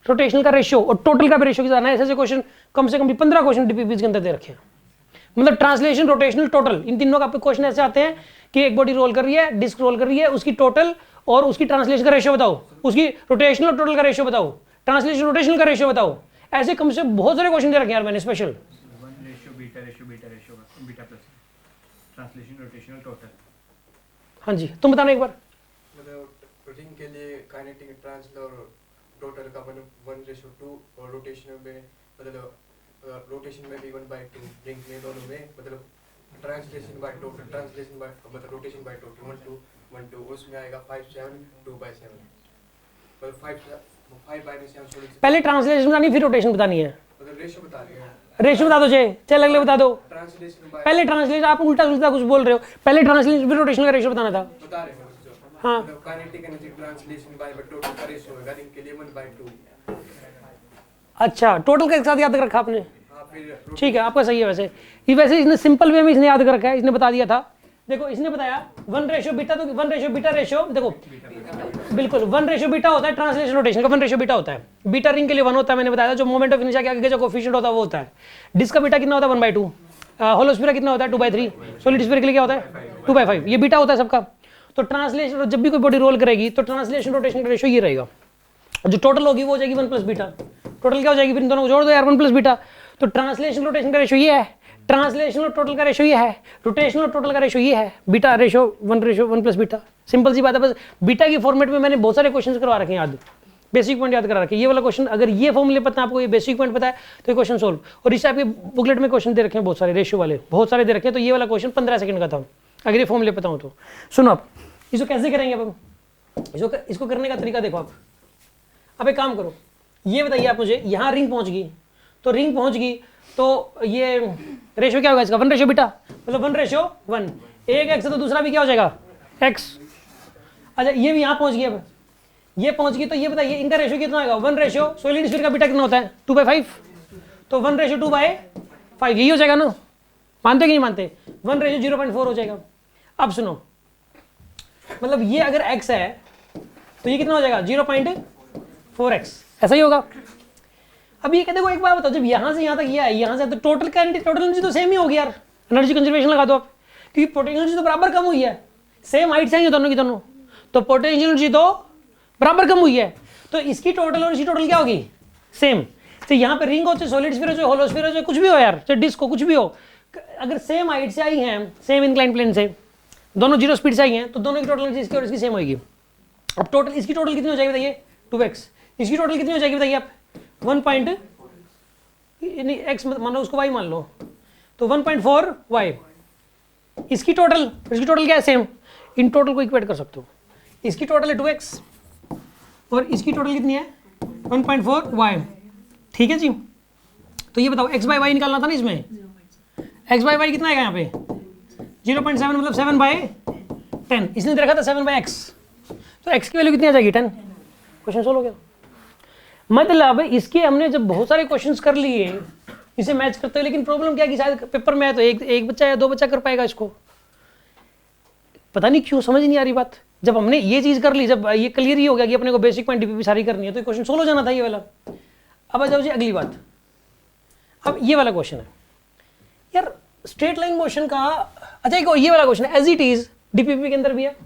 रोटेशनल का रेशियो और टोटल का भी रेशियो कितना है? ऐसे क्वेश्चन कम से कम भी 15 क्वेश्चन डीपीपी के अंदर दे रखे हैं। मतलब ट्रांसलेशन, रोटेशनल, टोटल, इन तीनों का आपके क्वेश्चन ऐसे आते हैं कि एक बॉडी रोल कर रही है, डिस्क रोल कर रही है, उसकी टोटल और उसकी ट्रांसलेशन का रेशियो बताओ, उसकी रोटेशनल और टोटल का रेशियो बताओ, ट्रांसलेशन रोटेशनल का रेशियो बताओ। ऐसे कम से बहुत सारे क्वेश्चन दे रखे हैं यार मैंने स्पेशल। हाँ जी तुम बताना एक बार। मतलब रिंग के लिए काइनेटिक, ट्रांसलेशनल और टोटल का मतलब 1:2 और रोटेशन में मतलब रोटेशन में भी 1/2, रिंग में दोनों में मतलब translation by total, translation bye मतलब रोटेशन बाय टोटल 1:2 उसमें आएगा 5/7 2/7 मतलब 5/7। पहले ट्रांसलेशन बतानी फिर रोटेशन बतानी है, मतलब रेशियो बता रहे हैं। रेशियो बता दो चल अगले बता दो। ट्रांसलेशन बाय पहले ट्रांसलेशन, आप उल्टा उल्टा कुछ बोल रहे हो, पहले ट्रांसलेशन फिर रोटेशनल का रेशियो बताना था। बता रहे हैं हाँ मतलब kinetic energy translation by total का रेशियो होगा रिंग के लिए 1/2। अच्छा टोटल के साथ याद कर रखा आपने? हाँ फिर ठीक है आपका सही है। वैसे ये वैसे इसने सिंपल वे में इसने याद कर रखा है, इसने बता दिया था। देखो इसने बताया 1:β, तो 1:β रेशियो देखो बिल्कुल 1:β होता है ट्रांसलेशन रोटेशन का, 1:β होता है। बीटा रिंग के लिए 1 होता है, मैंने बताया था। जो मोमेंट ऑफ इनर्शिया के आगे जो कोएफिशिएंट होता है वो होता है। डिस्क का बीटा कितना होता है? 1/2। होलोस्फीयर कितना होता है? 2/3। सॉलिड स्फीयर के लिए क्या होता है? 2/5। ये बीटा होता है सबका। तो ट्रांसलेशन, जब भी कोई बॉडी रोल करेगी तो ट्रांसलेशन रोटेशन का रेशियो ये रहेगा। जो टोटल होगी वो हो जाएगी 1+β। टोटल क्या हो जाएगी? फिर इन दोनों को जोड़ दो यार, 1+β। तो ट्रांसलेशन रोटेशन का रेशियो ये है, ट्रांसलेशन और टोटल का रेशियो ये है, रोटेशनल और टोटल का रेशियो ये है। Beta ratio 1:1+β। सिंपल सी बात है। बस बीटा की फॉर्मेट में मैंने बहुत सारे क्वेश्चन करवा रखे हैं याद, बेसिक पॉइंट याद करा रखे। ये वाला क्वेश्चन अगर ये फॉर्मूले पता है आपको, ये बेसिक पॉइंट पता है तो ये क्वेश्चन सोल्व। और इससे आपके बुकलेट में क्वेश्चन दे रखे हैं बहुत सारे, रेशियो वाले बहुत सारे दे रखे हैं। तो ये वाला क्वेश्चन 15 सेकंड का था अगर ये फॉर्मूले पता हो तो। सुनो आप इसको कैसे करेंगे अब हम, इसको करने का तरीका देखो आप। अब एक काम करो, ये बताइए आप मुझे, यहाँ रिंग पहुंच गई तो रिंग पहुंच गई तो ये रेशियो क्या होगा इसका? 1:β मतलब 1:1। एक एक्स है तो दूसरा भी क्या हो जाएगा? एक्स। अच्छा ये भी यहाँ पहुंच गया, अब ये पहुंच गई तो ये बताइए इनका रेशियो कितना आएगा? 1 सॉलिड स्फीयर का बीटा कितना होता है? 2/5। तो 1:2/5 यही हो जाएगा ना? मानते कि नहीं मानते? 1:0.4 हो जाएगा। अब सुनो, मतलब ये अगर x है तो ये कितना हो जाएगा? 0.4x, ऐसा ही होगा। अब ये कहते हो एक बात बताओ, जब यहाँ से यहाँ तक ये है, यहाँ से तो टोटल एनर्जी तो सेम ही होगी यार। एनर्जी कंजर्वेशन लगा दो आप, क्योंकि पोटेंशियल एनर्जी तो बराबर कम हुई है, सेम हाइट से आएंगे दोनों की दोनों, तो पोटेंशियल एनर्जी तो बराबर कम हुई है। तो इसकी टोटल और इसकी टोटल क्या होगी? सेम। तो यहाँ पे रिंग हो चाहे सॉलिड स्फीयर हो चाहे होलोस्फीयर हो चाहे कुछ भी हो यार, चाहे डिस्क हो, कुछ भी हो, अगर सेम हाइट से आई हैं, सेम इंक्लाइन प्लेन से, दोनों 0 स्पीड से आई हैं, तो दोनों की टोटल एनर्जी इसकी और इसकी सेम होगी। अब टोटल इसकी टोटल कितनी हो जाएगी बताइए? 2x। इसकी टोटल कितनी हो जाएगी बताइए आप? 1. x मान लो, उसको y मान लो, तो 1.4y। इसकी टोटल क्या है? सेम। इन टोटल को इक्वेट कर सकते हो। इसकी टोटल है 2x और इसकी टोटल कितनी है? 1.4y। ठीक है जी। तो ये बताओ x/y निकालना था ना इसमें, x/y कितना आएगा यहाँ पे? 0.7 मतलब 7/10। इसने दे रखा था 7/x, तो x की वैल्यू कितनी आ जाएगी? 10। क्वेश्चन सोल्व हो गया। मतलब इसके हमने जब बहुत सारे क्वेश्चंस कर लिए इसे मैच करते हुए, लेकिन प्रॉब्लम क्या है कि शायद पेपर में है तो एक बच्चा या 2 बच्चा कर पाएगा इसको, पता नहीं क्यों, समझ नहीं आ रही बात। जब हमने ये चीज कर ली, जब ये क्लियर ही हो गया कि अपने को बेसिक पॉइंट डीपीपी सारी करनी है, तो क्वेश्चन सोल्व हो जाना था ये वाला। अब आ जाओ जी अगली बात। अब ये वाला क्वेश्चन है यार, स्ट्रेट लाइन मोशन का। अच्छा एक ये वाला क्वेश्चन है, एज इट इज डीपीपी के अंदर भी है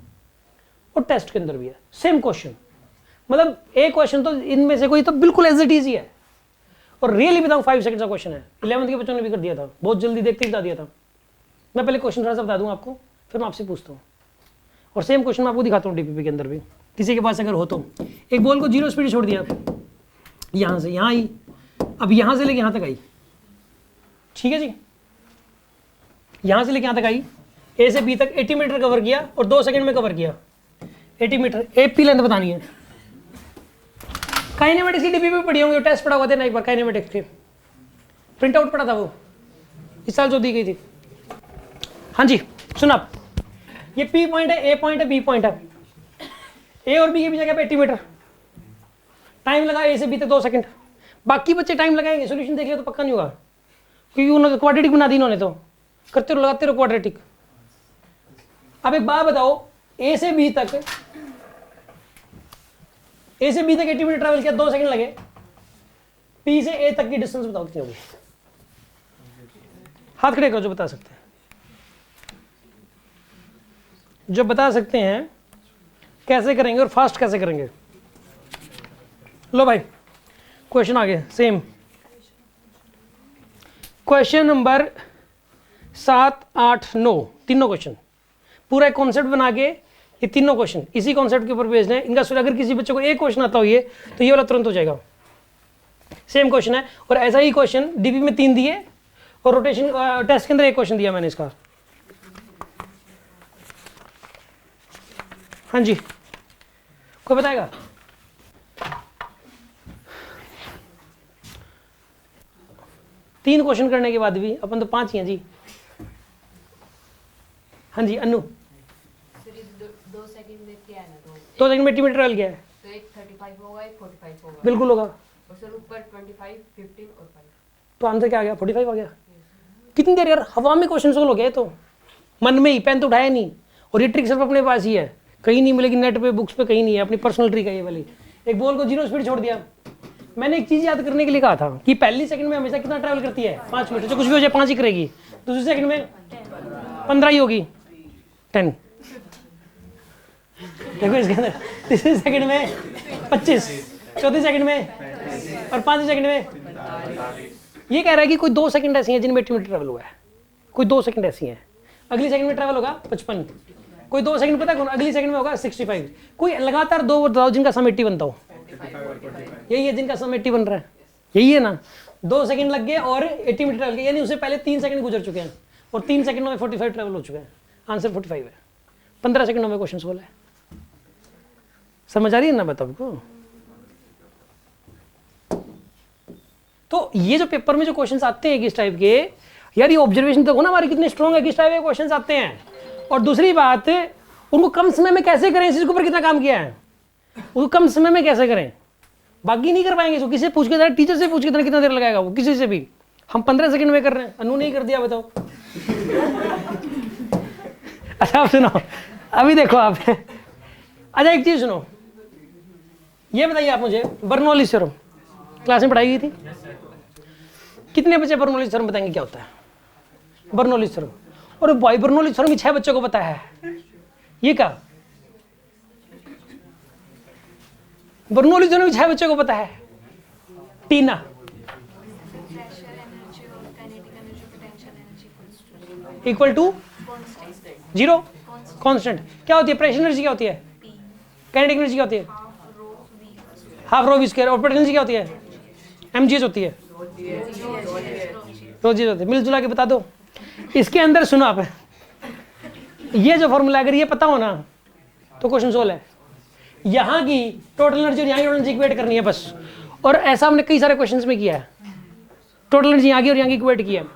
और टेस्ट के अंदर भी है, सेम क्वेश्चन। मतलब एक क्वेश्चन तो इनमें से कोई तो बिल्कुल एज इट इज ही है, और रियली बताऊं 5 सेकंड का क्वेश्चन है। 11th के बच्चों ने भी कर दिया था, बहुत जल्दी देखते ही बता दिया था। मैं पहले क्वेश्चन थोड़ा सा बता दूं आपको, फिर मैं आपसे पूछता हूँ, और सेम क्वेश्चन मैं आपको दिखाता हूँ डीपीपी के अंदर भी, किसी के पास अगर हो तो। एक बॉल को 0 स्पीड छोड़ दिया, यहाँ से यहाँ आई, अब यहाँ से लेके यहाँ तक आई, ठीक है जी, यहाँ से लेके यहाँ तक आई, ए से बी तक 80 मीटर कवर किया और 2 सेकंड में कवर किया। 80 मीटर, एपी लेंथ बतानी है। काइनेमेटिक्स की डीपी भी पढ़ी होंगे, टेस्ट पढ़ा हुआ था ना एक बार काइनेमेटिक्स के, प्रिंट आउट पढ़ा था वो इस साल जो दी गई थी। हाँ जी सुना, ये पी पॉइंट है, ए पॉइंट है, बी पॉइंट है, ए और बी के बीच जगह पे 80 मीटर, टाइम लगा ए से बी तक 2 सेकंड। बाकी बच्चे टाइम लगाएंगे, सोल्यूशन देख लिया तो पक्का नहीं होगा, क्योंकि उन्होंने क्वाड्रेटिक बना दी, इन्होंने तो करते रहो लगाते रहो क्वाड्रेटिक। अब एक बात बताओ, ए से बी तक 80 मीटर ट्रैवल किया, 2 सेकंड लगे, पी से ए तक की डिस्टेंस बताओ कितनी होगी? हाथ खड़े करो जो बता सकते हैं, जो बता सकते हैं कैसे करेंगे और फास्ट कैसे करेंगे। लो भाई क्वेश्चन आगे सेम, क्वेश्चन नंबर 7, 8, 9 तीनों क्वेश्चन, पूरा एक कॉन्सेप्ट बना के, ये तीनों क्वेश्चन इसी कॉन्सेप्ट के ऊपर बेस्ड है। इनका अगर किसी बच्चे को एक क्वेश्चन आता हो ये, तो ये वाला तुरंत हो जाएगा। सेम क्वेश्चन है और ऐसा ही क्वेश्चन डीपी में 3 दिए और रोटेशन टेस्ट के अंदर 1 क्वेश्चन दिया मैंने इसका। हाँ जी कोई बताएगा? तीन क्वेश्चन करने के बाद भी अपन तो 5 ही हैं जी। हाँ जी अनु, 2 सेकंड में क्या है ना, 2 सेकंड में 80 मीटर ट्रैवल किया है, तो एक 35 होगा, एक 45 होगा, बिल्कुल होगा। और सर ऊपर 25, 15 और 5। तो आंसर क्या आ गया? 45 आ गया। कितनी देर यार, हवा में क्वेश्चन सोल्व हो गया, तो मन में ही, पेन तो उठाया नहीं। और ये ट्रिक सिर्फ अपने पास ही है, कहीं नहीं मिलेगी, नेट पे बुक्स पे कहीं नहीं है, अपनी पर्सनल ट्रिक है ये वाली। एक बॉल को 0 स्पीड छोड़ दिया, मैंने एक चीज़ याद करने के लिए कहा था कि पहली सेकंड में हमेशा कितना ट्रैवल करती है? 5 मीटर, जो कुछ भी हो जाए 5 ही करेगी। दूसरी सेकंड में 15 ही होगी, 10। देखो इसके अंदर तीसरी सेकंड में 25, चौथी सेकंड में और 5वीं सेकंड में। ये कह रहा है कि कोई 2 सेकंड ऐसी हैं जिनमें 80 मीटर ट्रैवल हुआ है, कोई 2 सेकंड ऐसी हैं। अगली सेकंड में ट्रैवल होगा 55, कोई 2 सेकंड पता है अगली सेकंड में होगा 65, कोई लगातार 2 बताओ जिनका सम 80 बनता हो। यही है जिनका सम 80 बन रहा है, यही है ना। 2 सेकंड लग गए और 80 मीटर ट्रैवल किया, यानी उससे पहले 3 सेकंड गुजर चुके हैं और 3 सेकंडों में 45 ट्रैवल हो चुके हैं। आंसर 45 है। 15 सेकंडों में क्वेश्चन सोल्व है। समझ आ रही है ना बात आपको? तो ये जो पेपर में जो क्वेश्चंस आते हैं किस टाइप के, यार ये ऑब्जर्वेशन देखो ना हमारी कितने स्ट्रॉन्ग है, किस टाइप के क्वेश्चंस आते हैं। और दूसरी बात, उनको कम समय में कैसे करें, इस चीज के ऊपर कितना काम किया है, उसको कम समय में कैसे करें। बाकी नहीं कर पाएंगे, किसी से पूछ के, टीचर से पूछ के कितना देर लगाएगा वो, किसी से भी। हम 15 सेकंड में कर रहे हैं, अनु नहीं कर दिया, बताओ। अच्छा आप सुनो, अभी देखो आप। अच्छा एक चीज सुनो, ये बताइए आप मुझे, बर्नौली थ्योरम क्लास में पढ़ाई गई थी? कितने बच्चे बर्नौली थ्योरम बताएंगे क्या होता है? बर्नौली थ्योरम, और भाई बर्नौली थ्योरम 6 बच्चों को पता है। ये क्या? बर्नौली थ्योरम 6 बच्चों को पता है। टीना, इक्वल टू 0 कांस्टेंट। क्या होती है प्रेशर एनर्जी? क्या होती है काइनेटिक एनर्जी? क्या होती है? Half rho v square. और पोटेंशियल क्या होती है? mgh होती है, रो जी होती है। मिलजुला के बता दो। इसके अंदर सुनो आप, ये जो फॉर्मूला अगर ये पता हो ना तो क्वेश्चन सोल्व है। यहाँ की टोटल एनर्जी और यहाँ की टोटल एनर्जी इक्वेट करनी है बस। और ऐसा हमने कई सारे क्वेश्चंस में किया है, टोटल एनर्जी यहाँ की और यहाँ की इक्वेट किया है।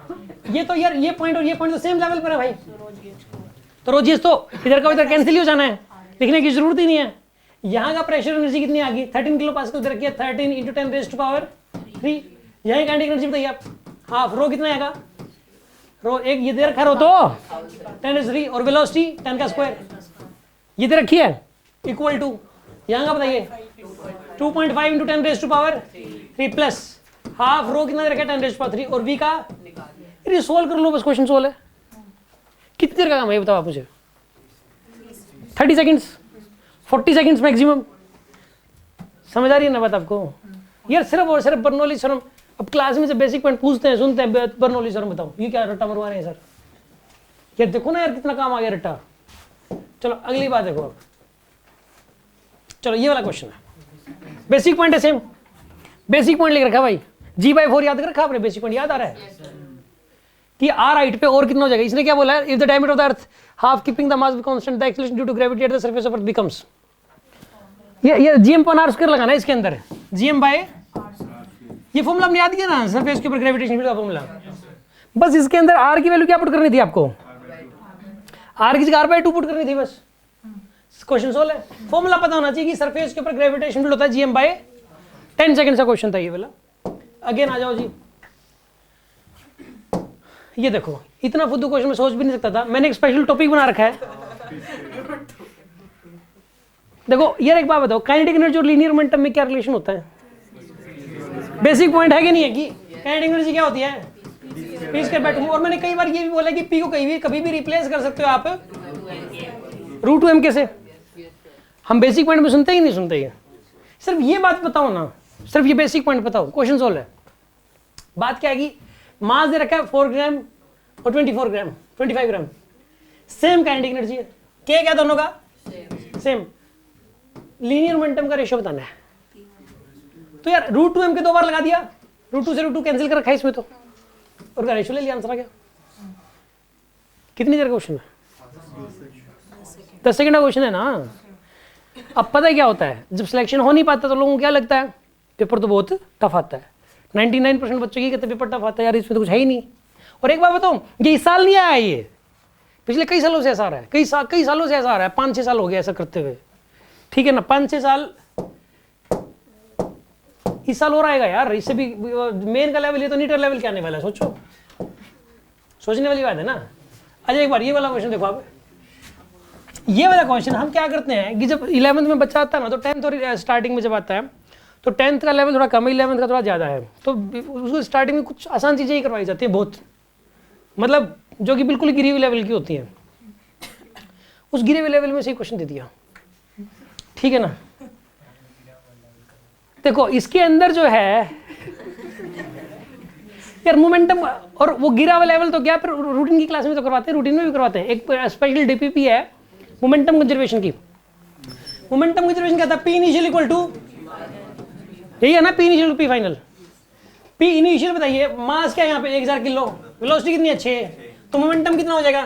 ये तो यार ये पॉइंट और ये पॉइंट तो सेम लेवल पर है भाई, तो रो जीएस तो इधर का इधर कैंसिल ही हो जाना है, लिखने की जरूरत ही नहीं है। यहाँ का प्रेशर एनर्जी कितनी आ गई? 13 किलो पास्कल इधर किया, 13 × 10⁻³ यहाँ काइनेटिक एनर्जी बताइए आप, हाफ। रो कितना आएगा? रो एक ये दे रखा, रो तो 10⁻³ और वेलोसिटी 10 का स्क्वायर ये दे रखी है, इक्वल टू यहाँ का बताइए 2.5 × 10⁻³ प्लस हाफ। रो कितना दे रखा है? 10⁻³ और वी का ये सोल्व कर लो बस, क्वेश्चन सोल्व है। कितनी देर का काम है बताओ आप मुझे? 30 सेकंड्स, 40 सेकंड्स मैक्सिमम। समझ आ रही है ना बात आपको? यार सिर्फ और सिर्फ बर्नौली थ्योरम। अब क्लास में से बेसिक पॉइंट पूछते हैं, सुनते हैं, बर्नौली थ्योरम बताओ, ये क्या रट्टा मरवा रहे हैं सर? यार देखो ना यार कितना काम आ गया रट्टा। चलो अगली बात देखो अब। चलो ये वाला क्वेश्चन है, बेसिक पॉइंट है सेम, बेसिक पॉइंट लिख रखा भाई। G/4 याद कर रखा आपने? बेसिक पॉइंट याद आ रहा है कि r हाइट पे और कितना हो जाएगा? इसने क्या बोला है? If the diameter of the earth half keeping the mass constant the acceleration due to gravity at the surface of earth becomes. ये जीएम पर आर स्क्वायर लगाना है इसके अंदर, जीएम बाय, ये फॉर्मूला आपने याद किया ना सरफेस के ऊपर ग्रेविटेशन फील्ड का फॉर्मूला। बस इसके अंदर आर की वैल्यू क्या पुट करनी थी आपको, आर की जगह r/2 पुट करनी थी बस, क्वेश्चन सोल्व है। फॉर्मूला पता होना चाहिए कि सरफेस के ऊपर ग्रेविटेशन फील्ड होता है जीएम बाय 10 सेकंड का क्वेश्चन था ये वाला। अगेन आ जाओ जी, ये देखो इतना फुद्दू क्वेश्चन में सोच भी नहीं सकता था, मैंने एक स्पेशल टॉपिक बना रखा है। देखो यार एक बात बताओ, काइनेटिक एनर्जी और लीनियर मोमेंटम में क्या रिलेशन होता है? बेसिक पॉइंट है कि नहीं है कि काइनेटिक एनर्जी क्या होती है, पी स्क्वायर बाय 2। और मैंने कई बार ये भी बोला कि पी को कभी भी रिप्लेस कर सकते हो आप √2m के से। हम बेसिक पॉइंट में सुनते ही नहीं सुनते ये, सिर्फ ये बात बताओ ना, सिर्फ ये बेसिक पॉइंट बताओ, क्वेश्चन सोल्व है। बात क्या है कि मास दे रखा है 4 ग्राम और 24 ग्राम 25 ग्राम, सेम काइनेटिक एनर्जी है, क्या दोनों का सेम। लीनियर मोमेंटम का रेशियो बताना है, तो यार √2m के 2 बार लगा दिया, √2 से √2 कैंसिल कर रखा है इसमें तो, और का रेशियो ले लिया, आंसर आ गया। कितनी देर का क्वेश्चन है? 10 सेकंड का क्वेश्चन है ना। अब पता है क्या होता है, जब सिलेक्शन हो नहीं पाता तो लोगों को क्या लगता है पेपर तो बहुत टफ आता है। 99% बच्चों की कहते पेपर टफ आता है, यार इसमें तो कुछ है ही नहीं। और एक बात बताऊं, ये इस साल नहीं आया, ये पिछले कई सालों से ऐसा आ रहा है, कई सालों से ऐसा आ रहा है, 5-6 साल हो गया ऐसा करते हुए, ठीक है ना, 5-6 साल। इस साल और आएगा यार, इससे भी मेन का लेवल, ये तो नीटर लेवल क्या आने वाला है, सोचो, सोचने वाली बात है ना। अच्छा एक बार ये वाला क्वेश्चन देखो आप, ये वाला क्वेश्चन हम क्या करते हैं कि जब 11th में बच्चा आता है ना, तो 10th और स्टार्टिंग में जब आता है तो 10th का लेवल थोड़ा कम है, 11th का थोड़ा ज़्यादा है, तो उसको स्टार्टिंग में कुछ आसान चीज़ें ही करवाई जाती है बहुत, मतलब जो कि बिल्कुल गिरी हुई लेवल की होती है। उस गिरे हुए लेवल में से क्वेश्चन दे दिया, ठीक है ना। देखो इसके अंदर जो है यार मोमेंटम और वो गिरा हुआ लेवल तो क्या फिर रूटीन की क्लास में तो करवाते हैं, रूटीन में भी करवाते हैं। एक स्पेशल डीपीपी है मोमेंटम कंजर्वेशन की। मोमेंटम कंजर्वेशन क्या था, पी इनिशियल इक्वल टू, यही है ना, P initial P final. P initial बताइए, मास क्या है यहाँ पे 1000 किलो, वेलोसिटी कितनी है 6, तो मोमेंटम कितना हो जाएगा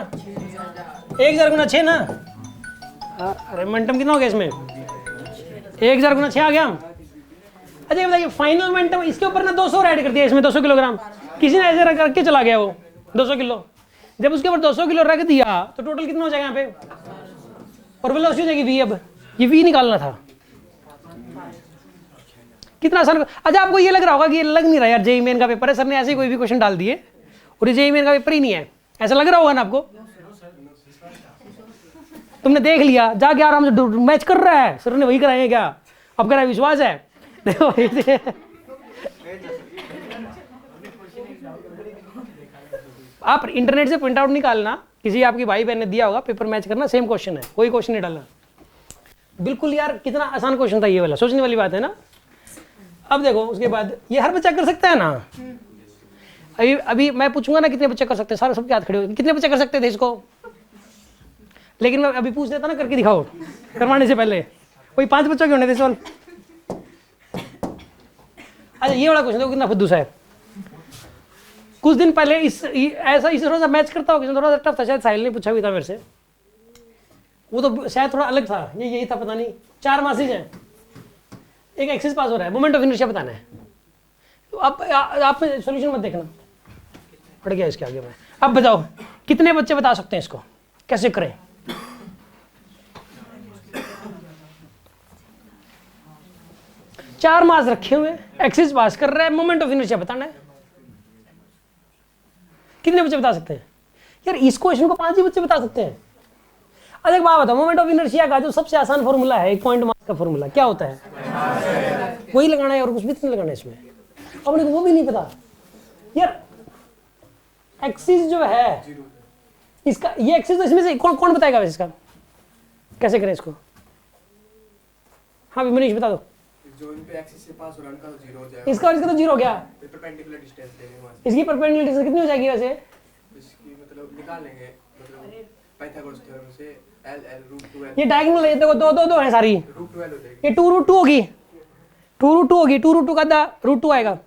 1000 गुना 6 ना। अरे मोमेंटम कितना हो गया इसमें 1000 गुना 6 आ गया। अच्छा बताइए फाइनल मोमेंटम, इसके ऊपर ना 200 ऐड कर दिया इसमें, 200 किलोग्राम, किसी ने ऐसे रख करके चला गया वो 200 किलो, जब उसके ऊपर 200 किलो रख दिया तो टोटल कितना हो जाएगा यहाँ पे, और वेलोसिटी हो जाएगी v। अब ये v निकालना था, कितना आसान। अच्छा आपको ये लग रहा होगा कि ये लग नहीं रहा यार जेईई मेन का पेपर है, सर ने ऐसे कोई भी क्वेश्चन डाल दिए और ये जेईई मेन का पेपर ही नहीं है, ऐसा लग रहा होगा ना आपको। तुमने देख लिया जाके आराम से मैच कर रहा है, सर ने वही कराए क्या, अब कह रहा है विश्वास है। देखो आप इंटरनेट से प्रिंट आउट निकालना, किसी आपकी भाई बहन ने दिया होगा, पेपर मैच करना, सेम क्वेश्चन है, कोई क्वेश्चन नहीं डालना। बिल्कुल यार कितना आसान क्वेश्चन था ये वाला, सोचने वाली बात है ना। अब देखो उसके बाद ये हर बच्चा कर सकता है ना। अभी मैं पूछूंगा ना कितने बच्चे कर सकते हैं, सारे सबके हाथ खड़े हो, कितने बच्चे कर सकते थे इसको, लेकिन मैं अभी पूछ लेता ना, करके दिखाओ करवाने से पहले, कोई 5 बच्चों के होने थे सवाल। अच्छा ये वाला क्वेश्चन देखो कितना फुद्दू सा है। कुछ दिन पहले इस थोड़ा सा मैच करता हो, थोड़ा सा टफ था, शायद साहिल ने पूछा भी था मेरे से, वो तो शायद थोड़ा अलग था, ये यही था पता नहीं। 4 मासेज हैं, एक एक्सिस पास हो रहा है, मोमेंट ऑफ इनर्शिया बताना है। तो आप सॉल्यूशन मत देखना, पड़ गया इसके आगे में। अब बताओ कितने बच्चे बता सकते हैं इसको, कैसे करें। चार मास रखे हुए, एक्सिस पास कर रहा है, मोमेंट ऑफ इनर्शिया बताना है। कितने बच्चे बता सकते हैं यार, इस क्वेश्चन को 5 ही बच्चे बता सकते हैं। अरे एक बात बताओ, मोमेंट ऑफ इनर्शिया का जो सबसे आसान फॉर्मूला है, एक पॉइंट मास का फॉर्मूला क्या होता है, वही लगाना है और कुछ भी नहीं लगाना है इसमें। अपने को वो भी नहीं पता यार। एक्सिस जो है इसका, ये एक्सिस तो इसमें से कौन बताएगा वैसे इसका कैसे करें इसको। हाँ मनीष बता दो। जो इन पे एक्सिस से पास हो रहा है उनका तो 0 हो जाएगा, इसका और इसका तो 0 हो गया। परपेंडिकुलर डिस्टेंस लेंगे वहां से, इसकी परपेंडिकुलर डिस्टेंस कितनी हो जाएगी वैसे, इसकी मतलब निकाल लेंगे, मतलब पाइथागोरस थ्योरम से l √2l, ये डायगोनल है, देखो 2 है सारी, √2l हो जाएगी। ये 2√2 होगी, 2√2 होगी, 2√2 का √2 आएगा।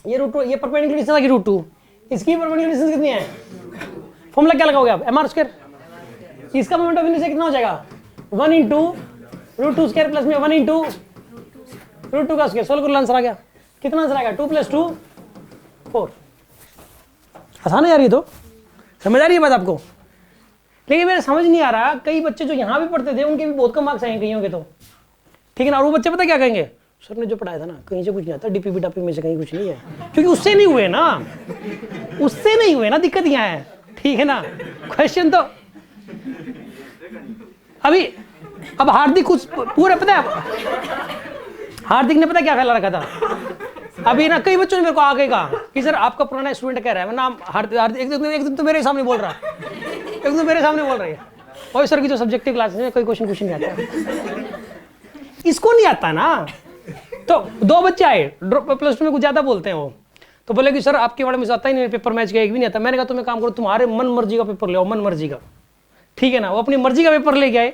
ये √2, ये परपेंडिकुलर डिस्टेंस आएगी √2, इसकी परपेंडिकुलर डिस्टेंस कितनी है, फॉर्मूला क्या लगाओगे आप, mr²। इसका मोमेंट ऑफ इनर्शिया कितना हो जाएगा 1 × √2 स्क्वायर प्लस में 1 इंटू √2 का स्क्वायर, सोल्व कर लो, आंसर आ गया। कितना आंसर आएगा? 2 + 2 4। आसान है यार, ये तो समझ आ रही है बात आपको। लेकिन मेरे समझ नहीं आ रहा, कई बच्चे जो यहाँ भी पढ़ते थे उनके भी बहुत कम मार्क्स आएंगे कईयों के, तो ठीक है ना। और वो बच्चे पता क्या कहेंगे, सर ने जो पढ़ाया था ना कहीं से कुछ नहीं आता, डीपीपी टापी में से कहीं कुछ नहीं है, क्योंकि उससे नहीं हुए ना, उससे नहीं हुए ना, दिक्कत यहाँ है, ठीक है ना। क्वेश्चन तो अभी अब हार्दिक कुछ पूरा पता है, हार्दिक ने पता क्या ख्याल रखा था। अभी ना कई बच्चों ने मेरे को आगे कहा कि सर आपका पुराना स्टूडेंट कह रहा है, नाम हार्दिक एकदम तो मेरे सामने बोल रहा है, एकदम मेरे सामने बोल रही है, और सर की जो सब्जेक्टिव क्लासेस में कोई क्वेश्चन नहीं आता, इसको नहीं आता ना। तो 2 बच्चे आए +2 में, कुछ ज्यादा बोलते हैं वो, तो बोले कि सर आपके बारे में आता ही नहीं, पेपर मैच का एक भी नहीं आता। मैंने कहा तुम्हें काम करो, तुम्हारे मन मर्जी का पेपर ले आओ, मन मर्जी का, ठीक है ना। वो अपनी मर्जी का पेपर लेके आए,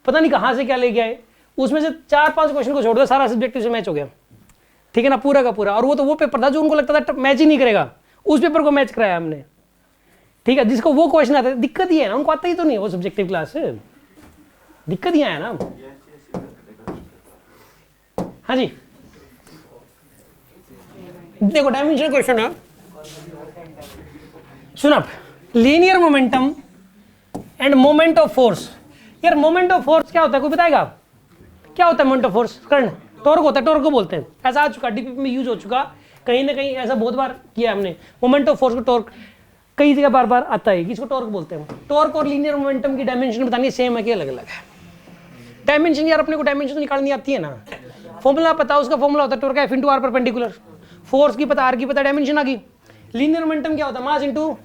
पता नहीं कहाँ से क्या लेके आए, उसमें से 4-5 क्वेश्चन को छोड़ दो, सारा सब्जेक्टिव से मैच हो गया, ठीक है ना, पूरा का पूरा। और वो तो वो पेपर था जो उनको लगता था मैच ही नहीं करेगा, उस पेपर को मैच कराया हमने, ठीक है। जिसको वो क्वेश्चन आता है, दिक्कत ये है ना, उनको आता ही तो नहीं वो सब्जेक्टिव क्लास से, दिक्कत यहाँ है ना। हाँ जी, देखो डायमेंशन क्वेश्चन है, सुन आप, linear momentum end moment of force. यार मोमेंट ऑफ फोर्स क्या होता है, कोई बताएगा क्या होता है moment of force? Current, torque होता है, टॉर्क को बोलते हैं, ऐसा आ चुका, डीपीपी में यूज हो चुका, कहीं ना कहीं ऐसा बहुत बार किया हमने। मोमेंट ऑफ फोर्स को टॉर्क कई जगह बार बार आता है, किसको टॉर्क बोलते हैं। टॉर्क और लीनियर मोमेंटम की डायमेंशन बतानी है, सेम है कि अलग अलग है? डायमेंशन यार अपने को डायमेंशन निकालनी आती है ना, फॉर्मूला पता, उसका फॉर्मूला होता है torque F × r perpendicular, force की पता, r की पता, डायमेंशन आ गई। लीनियर मोमेंटम क्या होता है, मास इंटू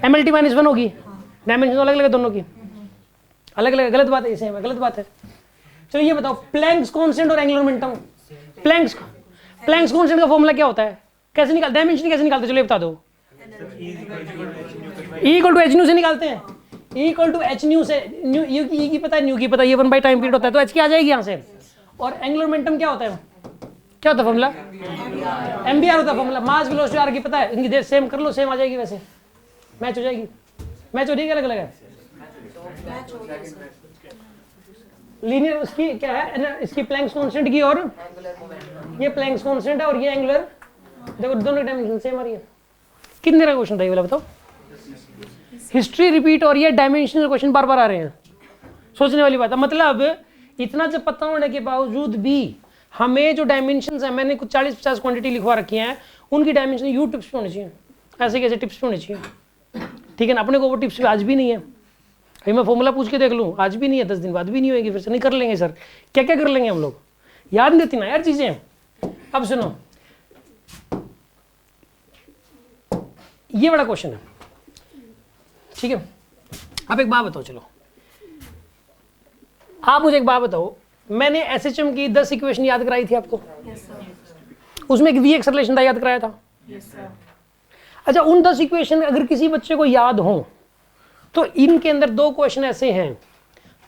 mlt - 1 होगी, डायमेंशन अलग अलग है दोनों की, अलग अलग, गलत बात है, सेम है, गलत बात है। चलो ये बताओ, प्लैंक्स कांस्टेंट और एंगुलर मोमेंटम, प्लैंक्स कांस्टेंट का फॉर्मूला क्या होता है, कैसे निकाल, डायमेंशन कैसे निकालते, चलो ये बता दो। E = h न्यू से निकालते हैं, E = h न्यू से, न्यू E की पता है, न्यू की पता है, ये 1/टाइम पीरियड होता है, तो h की आ जाएगी यहाँ से। और एंगुलर मोमेंटम क्या होता है, क्या होता है फॉर्मूला, MBR होता है फॉर्मूला, मास वेलोसिटी r की पता है, इनकी देर सेम कर लो, सेम आ जाएगी, वैसे मैच हो जाएगी, मैच हो रही है, अलग अलग है। लीनियर उसकी क्या है, इसकी प्लैंक्स कांस्टेंट की, और ये प्लैंक्स कांस्टेंट है, और ये एंगुलर, देखो दोनों डायमेंशन सेम आ रही है। कितने का क्वेश्चन था ये वाला बताओ, हिस्ट्री रिपीट, और ये डायमेंशनल क्वेश्चन बार बार आ रहे हैं, सोचने वाली बात है। मतलब इतना जब पता होने के बावजूद भी हमें जो डायमेंशंस है, मैंने कुछ 40-50 क्वांटिटी लिखवा रखी हैं, उनकी डायमेंशन यू टिप्स पे होनी चाहिए, ऐसे कैसे टिप्स पे होनी चाहिए, ठीक है ना। अपने को वो टिप्स पे आज भी नहीं है, अभी मैं फॉर्मूला पूछ के देख लूँ, आज भी नहीं है, 10 दिन बाद भी नहीं होगी, फिर से नहीं कर लेंगे सर, क्या क्या कर लेंगे हम लोग, याद नहीं रहती ना यार चीजें। अब सुनो, ये बड़ा क्वेश्चन है, ठीक है। अब एक बात बताओ, चलो आप मुझे एक बात बताओ, मैंने SHM की 10 इक्वेशन याद कराई थी आपको, उसमें एक V एक्सेलरेशन था, याद कराया था। अच्छा, उन 10 इक्वेशन अगर किसी बच्चे को याद हो तो इनके अंदर 2 क्वेश्चन ऐसे हैं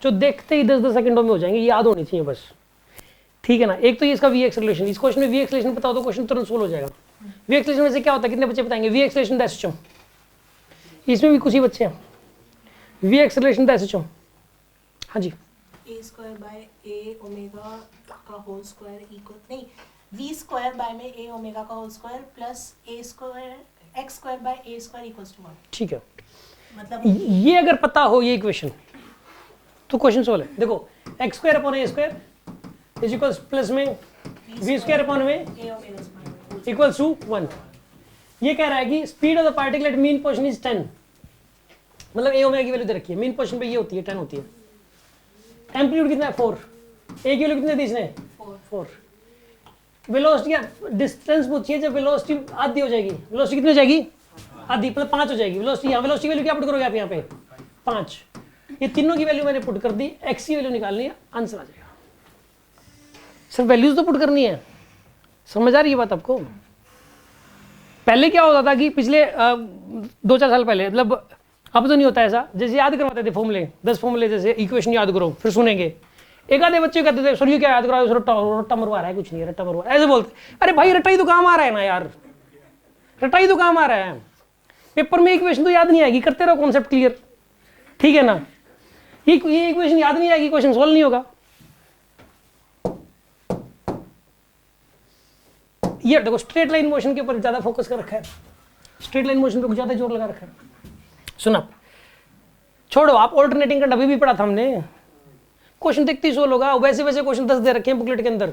जो देखते ही 10-10 सेकंडों में हो जाएंगे, याद होनी चाहिए बस, ठीक है ना। एक तो ये इसका V एक्सेलरेशन, इस क्वेश्चन में V एक्सेलरेशन पता हो तो क्वेश्चन तुरंत सोल्व हो जाएगा। V एक्सेलरेशन में से क्या होता है, कितने बच्चे बताएंगे V एक्सेलरेशन द SHM, इसमें भी कुछ ही बच्चे हैं। V एक्सेलरेशन द SHM, हाँ जी, a² बाय a ओमेगा का होल स्क्वायर इक्वल, नहीं v² बाय में a ओमेगा का whole square plus x² by a² equals to 1, ठीक है। मतलब ये अगर पता हो ये इक्वेशन तो क्वेश्चन सोल्व है। देखो x² upon a² is equals plus में v² अपॉन में a omega square, equals to 1। ये कह रहा है कि speed of the particle at mean position is 10, मतलब a ओमेगा की वैल्यू दे रखी है, मीन पोजीशन पे ये होती है 10 होती है। एम्पलीट्यूड कितना है 4, a की वैल्यू कितने दी इसने 4। वेलोसिटी डिस्टेंस पूछिए, जब वेलोसिटी आधी हो जाएगी, वेलोसिटी कितनी हो जाएगी आधी, मतलब 5 हो जाएगी वेलोसिटी। यहाँ वेलोसिटी वैल्यू क्या पुट करोगे आप यहाँ पे 5, ये तीनों की वैल्यू मैंने पुट कर दी, x की वैल्यू निकालनी है, आंसर आ जाएगा। सर वैल्यूज तो पुट करनी है, समझ आ रही है बात आपको। पहले क्या होता था कि पिछले 2-4 साल पहले, मतलब अब तो नहीं होता ऐसा, जैसे याद करवाते थे फॉर्मूले, 10 फॉर्मूले, जैसे इक्वेशन याद करो, फिर सुनेंगे, एक आधे बच्चे कहते थे सर ये क्या याद करा, रट्टा मरवा रहा है, कुछ नहीं है रट्टा मरवा, ऐसे बोलते। अरे भाई रट्टा ही तो काम आ रहा है ना यार, रट्टा ही तो काम आ रहा है, पेपर में इक्वेशन तो याद नहीं आएगी, करते रहो कॉन्सेप्ट क्लियर, ठीक है ना। ये इक्वेशन याद नहीं आएगी, क्वेश्चन सोल्व नहीं होगा, ये देखो स्ट्रेट लाइन मोशन के ऊपर ज़्यादा फोकस कर रखा है, स्ट्रेट लाइन मोशन पे ज़्यादा जोर लगा रखा है। सुना, छोड़ो, आप ऑल्टरनेटिंग करंट अभी भी पढ़ा था हमने, क्वेश्चन देखते ही सोल्व होगा। वैसे वैसे क्वेश्चन 10 दे रखे हैं बुकलेट के अंदर,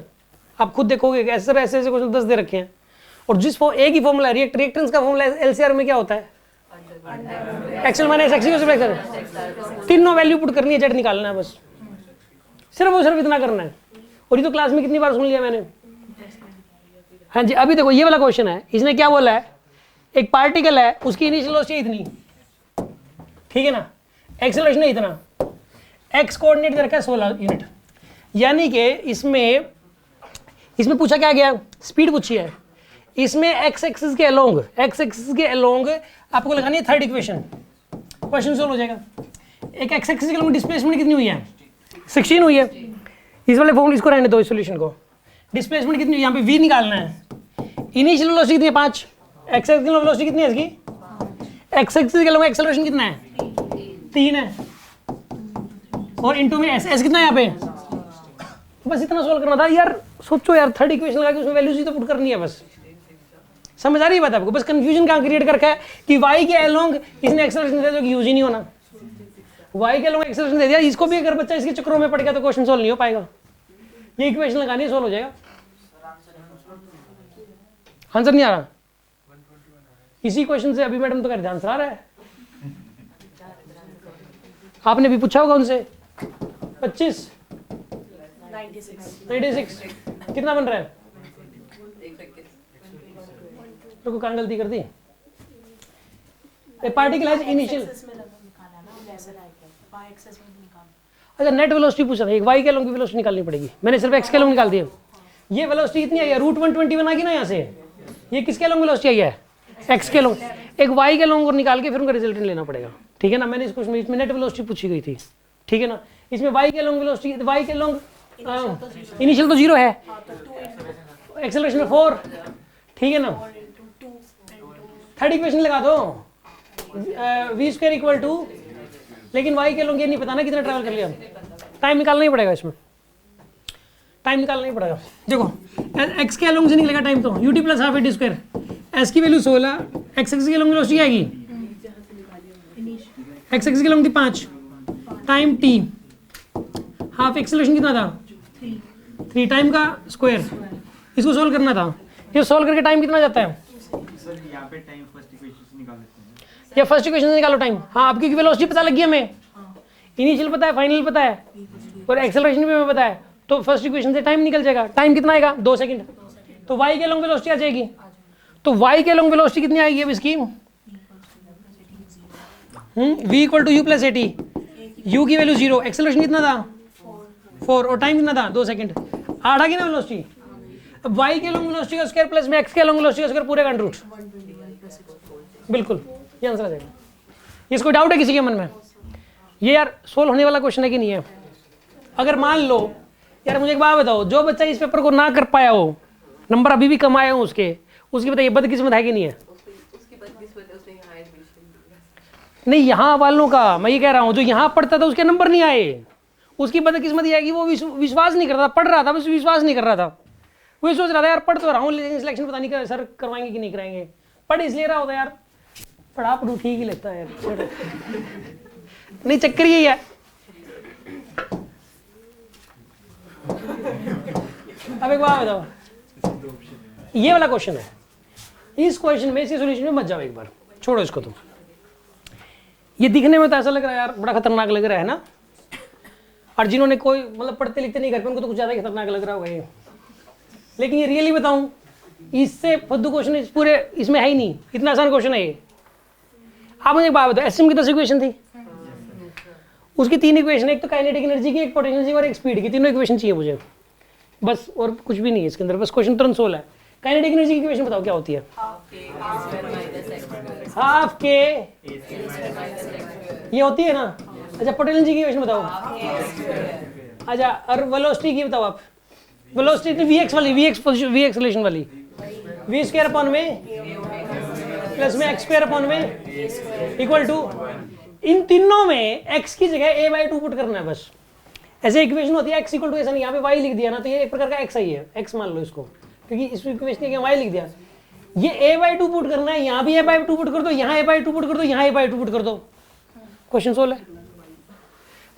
आप खुद देखोगे ऐसे ऐसे क्वेश्चन 10 दे रखे हैं। और जिस एक ही फॉर्मूला रिएक्टेंस का फॉर्मूला एलसीआर में क्या होता है, एक्सएल माइनस एक्स की, तीनों वैल्यू पुट करनी है, जेड निकालना है बस, सिर्फ और सिर्फ इतना करना है। और ये तो क्लास में कितनी बार सुन लिया मैंने। हाँ जी, अभी देखो ये वाला क्वेश्चन है, इसने क्या बोला है, एक पार्टिकल है, उसकी इनिशियल वेलोसिटी इतनी, ठीक है ना, एक्सेलरेशन है इतना, एक्स कोऑर्डिनेट दे रखा है 16 यूनिट, यानी कि इसमें पूछा क्या गया, स्पीड पूछी है। इसमें एक्स एक्सिस के अलोंग आपको लगानी है थर्ड इक्वेशन, क्वेश्चन सोल्व हो जाएगा। एक एक्स एक्सिस के अलोंग डिस्प्लेसमेंट कितनी हुई है, 16 हुई है। इस वाले फॉर्मूले इसको रहने दो, इस सॉल्यूशन को। डिस्प्लेसमेंट कितनी हुई, यहाँ पे v निकालना है। इनिशियल वेलोसिटी कितनी है 5, एक्स एक्सिस की वेलोसिटी कितनी है इसकी, एक्स एक्सिस के अलोंग एक्सेलरेशन कितना है 3 है, और इनटू में एस कितना है यहाँ पे, बस इतना सोल्व करना था यार। सोचो यार, थर्ड इक्वेशन लगा के उसमें वैल्यूज ही तो पुट करनी है बस। समझ आ रही है बात आपको? बस कंफ्यूजन कहाँ क्रिएट कर रखा है कि y के अलोंग इसने एक्सेलरेशन दिया जो कि यूज ही नहीं होना, y के अलोंग एक्सेलरेशन दे दिया। इसको भी अगर बच्चा इसके चक्रों में पड़ गया तो क्वेश्चन सोल्व नहीं हो पाएगा। ये इक्वेशन लगानी है, सोल्व हो जाएगा। आंसर नहीं आ रहा इसी क्वेश्चन से, अभी मैडम तो कर ध्यान से आ रहा है, आपने भी पूछा होगा उनसे। 25 96 कितना बन रहा है, तो कहाँ गलती कर दी। पार्टिकल है इनिशियल, अच्छा नेट वेलोसिटी पूछा था, एक वाई के अलोंग की वेलोसिटी निकालनी पड़ेगी, मैंने सिर्फ एक्स के अलोंग निकाल दिया। ये वेलोसिटी कितनी आई है, √121 आ गई ना यहाँ से, ये किसके अलोंग वेलोसिटी आई है, एक्स के अलोंग। एक वाई के अलोंग और निकाल के फिर उनका रिजल्टेंट लेना पड़ेगा, ठीक है ना। मैंने इस क्वेश्चन में इसमें नेट वेलोसिटी पूछी गई थी, ठीक है ना। इसमें वाई के अलोंग वेलोसिटी, वाई के अलोंग इनिशियल तो 0 है, एक्सेलरेशन 4, ठीक है ना। थर्ड इक्वेशन लगा दो, v² इक्वल टू, लेकिन y के लोग ये नहीं पता ना कितना ट्रैवल कर लिया, टाइम निकालना ही पड़ेगा इसमें, टाइम निकालना ही पड़ेगा। देखो x के अलोंग से निकलेगा टाइम तो ut plus half v², s की वैल्यू 16, x एक्सिस के अलोंग वेलोसिटी आएगी, x एक्सिस के अलोंग थी 5, टाइम t, हाफ एक्सेलरेशन कितना था 3, टाइम का स्क्वायर, इसको सोल्व करना था। ये सोल्व करके टाइम कितना जाता है, यहाँ पे टाइम फर्स्ट इक्वेशन से निकाल लेते हैं, या फर्स्ट इक्वेशन से निकालो टाइम। हाँ, आपकी वेलोसिटी पता लग गई हमें, इनिशियल पता है, फाइनल पता है, और एक्सेलरेशन भी हमें पता है, तो फर्स्ट इक्वेशन से टाइम निकल जाएगा। टाइम कितना आएगा 2 सेकंड, तो y के लॉन्ग वेलोसिटी आ जाएगी। तो y के लॉन्ग वेलोसिटी कितनी आएगी अब इसकी, v equal to u plus at, u की वैल्यू 0, एक्सेलरेशन कितना था 4, और टाइम कितना था 2 सेकंड, 8 आ गई ना वेलोसिटी। अब y के लॉन्ग वेलोसिटी का स्क्वायर प्लस में x के लॉन्ग वेलोसिटी का स्क्वायर पूरे का अंडर रूट, बिल्कुल ये आंसर आ जाएगा। इसको डाउट है किसी के मन में, ये यार सोल्व होने वाला क्वेश्चन है कि नहीं है। अगर मान लो यार, मुझे एक बात बताओ, जो बच्चा इस पेपर को ना कर पाया हो, नंबर अभी भी कम आए हो उसके बताइए बदकिस्मत है कि नहीं है। नहीं, यहाँ वालों का मैं ये कह रहा हूँ, जो यहाँ पढ़ता था उसके नंबर नहीं आए, उसकी बदकिस्मत ये है कि वो विश्वास नहीं कर रहा था, पढ़ रहा था बस विश्वास नहीं कर रहा था। वो सोच रहा था यार पढ़ तो रहा हूँ, लेकिन सिलेक्शन पता नहीं सर करवाएंगे कि नहीं कराएंगे। पढ़ इसलिए रहा होता यार, पढ़ा पढ़ू ठीक ही लगता है यार, नहीं चक्कर यही है। अब एक बात बताओ, ये वाला क्वेश्चन है, इस क्वेश्चन में इसके सॉल्यूशन में मत जाओ एक बार, छोड़ो इसको तुम। ये दिखने में तो ऐसा लग रहा है यार बड़ा खतरनाक लग रहा है ना, और जिन्होंने कोई मतलब पढ़ते लिखते नहीं घर पे उनको तो कुछ ज़्यादा ही खतरनाक लग रहा होगा ये। लेकिन ये रियली बताऊं, इससे फद्दू क्वेश्चन इस पूरे इसमें है ही नहीं, इतना आसान क्वेश्चन है ये। आप मुझे एक बात बताओ, एसएम की 10 इक्वेशन थी, उसकी 3 इक्वेशन, एक तो काइनेटिक एनर्जी की, एक पोटेंशियल एनर्जी और एक स्पीड की, तीनों इक्वेशन चाहिए मुझे बस, और कुछ भी नहीं है इसके अंदर, बस क्वेश्चन तुरंत सोल्व है। काइनेटिक एनर्जी की इक्वेशन बताओ क्या होती है, हाफ के ये होती है ना। अच्छा, पोटेंशियल एनर्जी की इक्वेशन बताओ। अच्छा, और वेलोसिटी की बताओ आप, वेलोसिटी वीएक्स वाली, वी एक्सेलरेशन वाली, v² अपॉन में प्लस में x² अपॉन में इक्वल टू, इन तीनों में x की जगह a/2 पुट करना है बस। ऐसे इक्वेशन होती है x इक्वल टू, ऐसा नहीं यहाँ पे y लिख दिया ना, तो ये एक प्रकार का x ही है, x मान लो इसको, क्योंकि इस इक्वेशन के y लिख दिया। ये a/2 पुट करना है, यहाँ भी a/2 पुट कर दो, यहाँ a/2 पुट कर दो, यहाँ a/2 पुट कर दो, क्वेश्चन सोल्व है।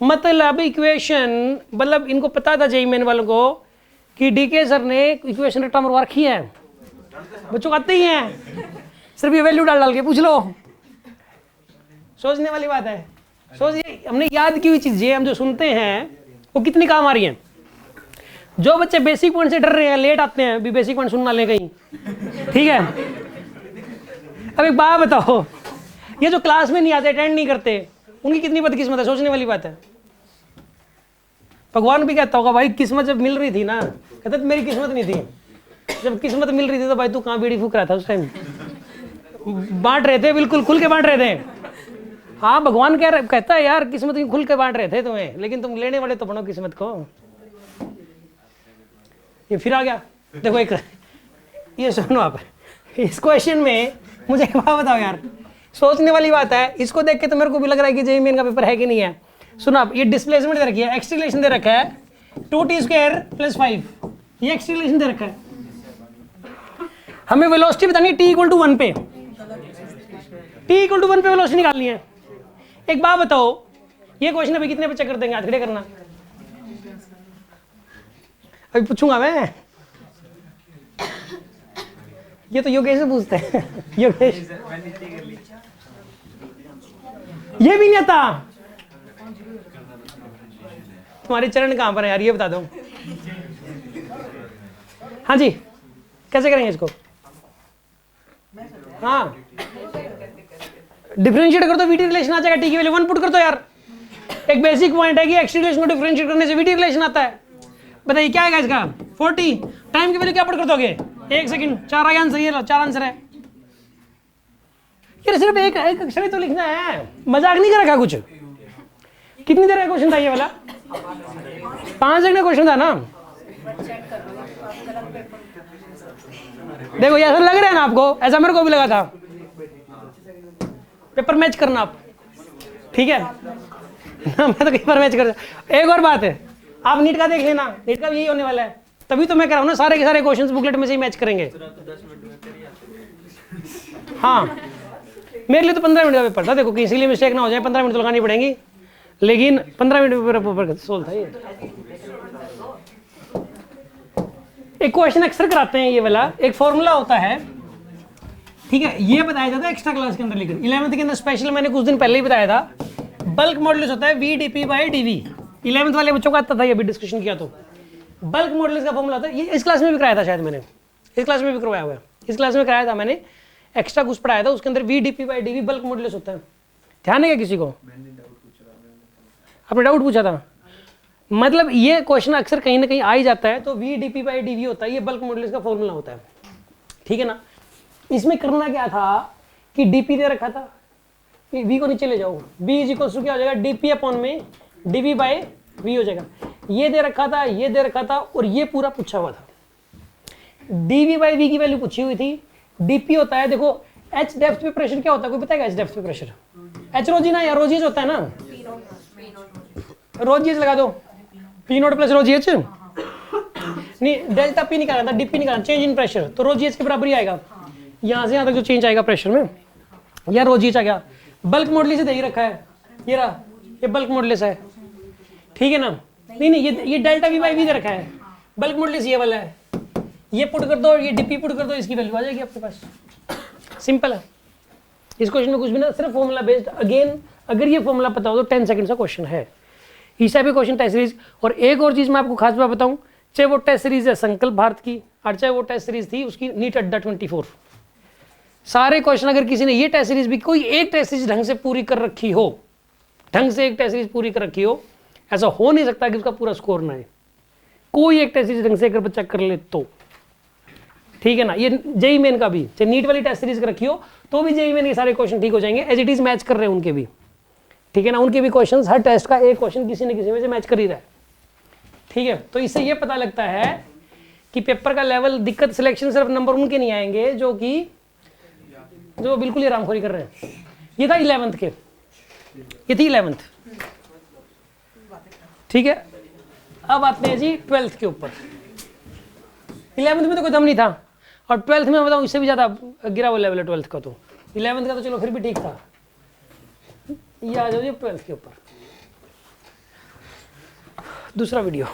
मतलब इक्वेशन, मतलब इनको पता था जेईई मेन वालों को कि डीके सर ने इक्वेशन रट्टा मरवा रखी है, बच्चों को आते ही हैं, सिर्फ ये वैल्यू डाल डाल के पूछ लो। सोचने वाली बात है, सोचिए हमने याद की हुई चीजें हम जो सुनते हैं वो कितनी काम आ रही हैं। जो बच्चे बेसिक पॉइंट से डर रहे हैं, लेट आते हैं, भी बेसिक पॉइंट सुनना ले कहीं, ठीक है। अब एक बात बताओ, ये जो क्लास में नहीं आते, अटेंड नहीं करते, उनकी कितनी बदकिस्मत है, सोचने वाली बात है। भगवान भी कहता होगा भाई किस्मत जब मिल रही थी ना, कहता तो मेरी किस्मत नहीं थी, जब किस्मत मिल रही थी तो भाई तू कहाँ बीड़ी फूक रहा था उस टाइम, बांट रहे थे, बिल्कुल खुल के बांट रहे थे। हाँ भगवान कहता है यार किस्मत खुल के बांट रहे थे तुम्हें, लेकिन तुम लेने वाले तो बनो किस्मत को। ये फिर आ गया, देखो एक ये सुनो आप, इस क्वेश्चन में मुझे एक बात बताओ यार, सोचने वाली बात है। इसको देख के तो मेरे को भी लग रहा है कि जेईई मेन का पेपर है कि नहीं है। सुनो आप, ये डिस्प्लेसमेंट दे रखी है, एक्सटीलेशन दे रखा है 2t² + 5, ये एक्सटीलेशन दे रखा है। हमें वेलोसिटी बतानी है t=1 पे, t=1 पे वेलोसिटी निकालनी है। एक बात बताओ, ये क्वेश्चन अभी कितने बच्चे कर देंगे, हाथ खड़े करना। अभी पूछूंगा मैं, ये तो योगेश से पूछते हैं। योगेश ये भी नहीं आता, तुम्हारे चरण कहां पर है यार, ये बता दो। हाँ जी, कैसे करेंगे इसको? हाँ डिफरेंशिएट कर दो, वीटी रिलेशन आ जाएगा, टी की वैल्यू 1 पुट कर दो यार। एक बेसिक पॉइंट है कि एक्स रिलेशन को डिफरेंशिएट करने से वीटी रिलेशन आता है। बताइए क्या आएगा इसका? 40। टाइम की वैल्यू क्या पुट कर दोगे? 1 सेकंड। 4 आगे आंसर, ये लो 4 आंसर है यार। सिर्फ एक अक्षर ही तो लिखना है, मजाक नहीं कर रखा कुछ। कितनी देर का क्वेश्चन था ये वाला? 5 सेकंड का क्वेश्चन था ना। देखो ये ऐसा लग रहा है ना आपको, ऐसा मेरे को भी लगा था। पेपर मैच करना आप, ठीक है। मैं तो पेपर मैच कर। एक और बात है, आप नीट का देख लेना, नीट का भी यही होने वाला है। तभी तो मैं कह रहा हूँ ना, सारे के सारे क्वेश्चंस बुकलेट में से ही मैच करेंगे। हाँ मेरे लिए तो 15 मिनट का पेपर था। देखो किसी लिए मिस्टेक ना हो जाए, 15 मिनट तो लगानी पड़ेंगी, लेकिन 15 मिनट पेपर सोल्व था ये। एक क्वेश्चन अक्सर कराते हैं ये वाला, एक फॉर्मूला होता है, ठीक है। ये बताया जाता है एक्स्ट्रा क्लास के अंदर, लेकिन 11th के अंदर स्पेशल मैंने कुछ दिन पहले ही बताया था। बल्क मॉडुलस होता है VdP/dV। 11th वाले बच्चों को आता था, ये भी डिस्कशन किया। तो बल्क मॉडुलस का फॉर्मूला होता है, ये इस क्लास में भी कराया था शायद मैंने, इस क्लास में भी करवाया हुआ है। इस क्लास में कराया था मैंने, एक्स्ट्रा कुछ पढ़ाया था, उसके अंदर VdP/dV बल्क मॉडुलस होता है। ध्यान है क्या किसी को? आपने डाउट पूछा था, मतलब ये क्वेश्चन अक्सर कहीं ना कहीं आ ही जाता है। तो VdP/dV होता है, ये बल्क मॉडुलस का फॉर्मूला होता है, ठीक है ना। इसमें करना क्या था कि dP दे रखा था, v को नीचे ले जाओ, b = क्या हो जाएगा, dP/dV/v हो जाएगा। ये दे रखा था, ये दे रखा था, और ये पूरा पूछा हुआ था। dV/v की वैल्यू पूछी हुई थी। dP होता है, देखो h डेप्थ पे प्रेशर क्या होता है, कोई बताएगा? h डेप्थ पे प्रेशर h रोजी ना, या रोजीएच होता है ना, रोजीएच लगा दो, P0 + रोजीएच नहीं, डेल्टा P निकालना था, dP निकालना, चेंज इन प्रेशर, तो रोजीएच के बराबर ही आएगा। यहाँ से यहाँ तक जो चेंज आएगा प्रेशर में, या रोजीएच आ गया। बल्क मॉडुलस से दे ही रखा है, ये रहा, ये बल्क मॉडुलस है, ठीक है ना। नहीं ये डेल्टा V/v दे रखा है, बल्क मॉडुलस ये वाला है। ये पुट कर दो, ये dP पुट कर दो, इसकी वैल्यू आ जाएगी आपके पास। सिंपल है, इस क्वेश्चन में कुछ भी ना, सिर्फ फॉर्मूला बेस्ड। अगेन अगर ये फॉर्मूला पता हो तो 10 सेकंड का क्वेश्चन है। इस टाइप के क्वेश्चन टेस्ट सीरीज। और एक और चीज मैं आपको खास बात बताऊं, चाहे वो टेस्ट सीरीज है संकल्प भारत की, और चाहे वो टेस्ट सीरीज थी उसकी नीट अड्डा 24, सारे क्वेश्चन अगर किसी ने ये टेस्ट सीरीज भी, कोई एक टेस्ट सीरीज ढंग से पूरी कर रखी हो, ढंग से एक टेस्ट सीरीज पूरी कर रखी हो, ऐसा हो नहीं सकता कि उसका पूरा स्कोर ना आए। कोई एक टेस्ट सीरीज ढंग से अगर बच्चा कर ले तो, ठीक है ना। ये जेईई मेन का भी, चाहे नीट वाली टेस्ट सीरीज कर रखी हो तो भी जेईई मेन के सारे क्वेश्चन ठीक हो जाएंगे। एज इट इज मैच कर रहे हैं उनके भी, ठीक है ना। उनके भी क्वेश्चन, हर टेस्ट का एक क्वेश्चन किसी न किसी में से मैच कर ही रहा है, ठीक है। तो इससे ये पता लगता है कि पेपर का लेवल, दिक्कत सिलेक्शन सिर्फ नंबर उनके नहीं आएंगे जो बिल्कुल ही रामखोरी कर रहे हैं। ये था 11th के, ये थी 11th, ठीक है। अब आते हैं जी 12th के ऊपर। 11th में तो कोई दम नहीं था, और 12th में बताऊँ इससे भी ज़्यादा गिरा हुआ लेवल है 12th का। तो 11th का तो चलो फिर भी ठीक था। ये आ जाओ 12th के ऊपर। दूसरा वीडियो।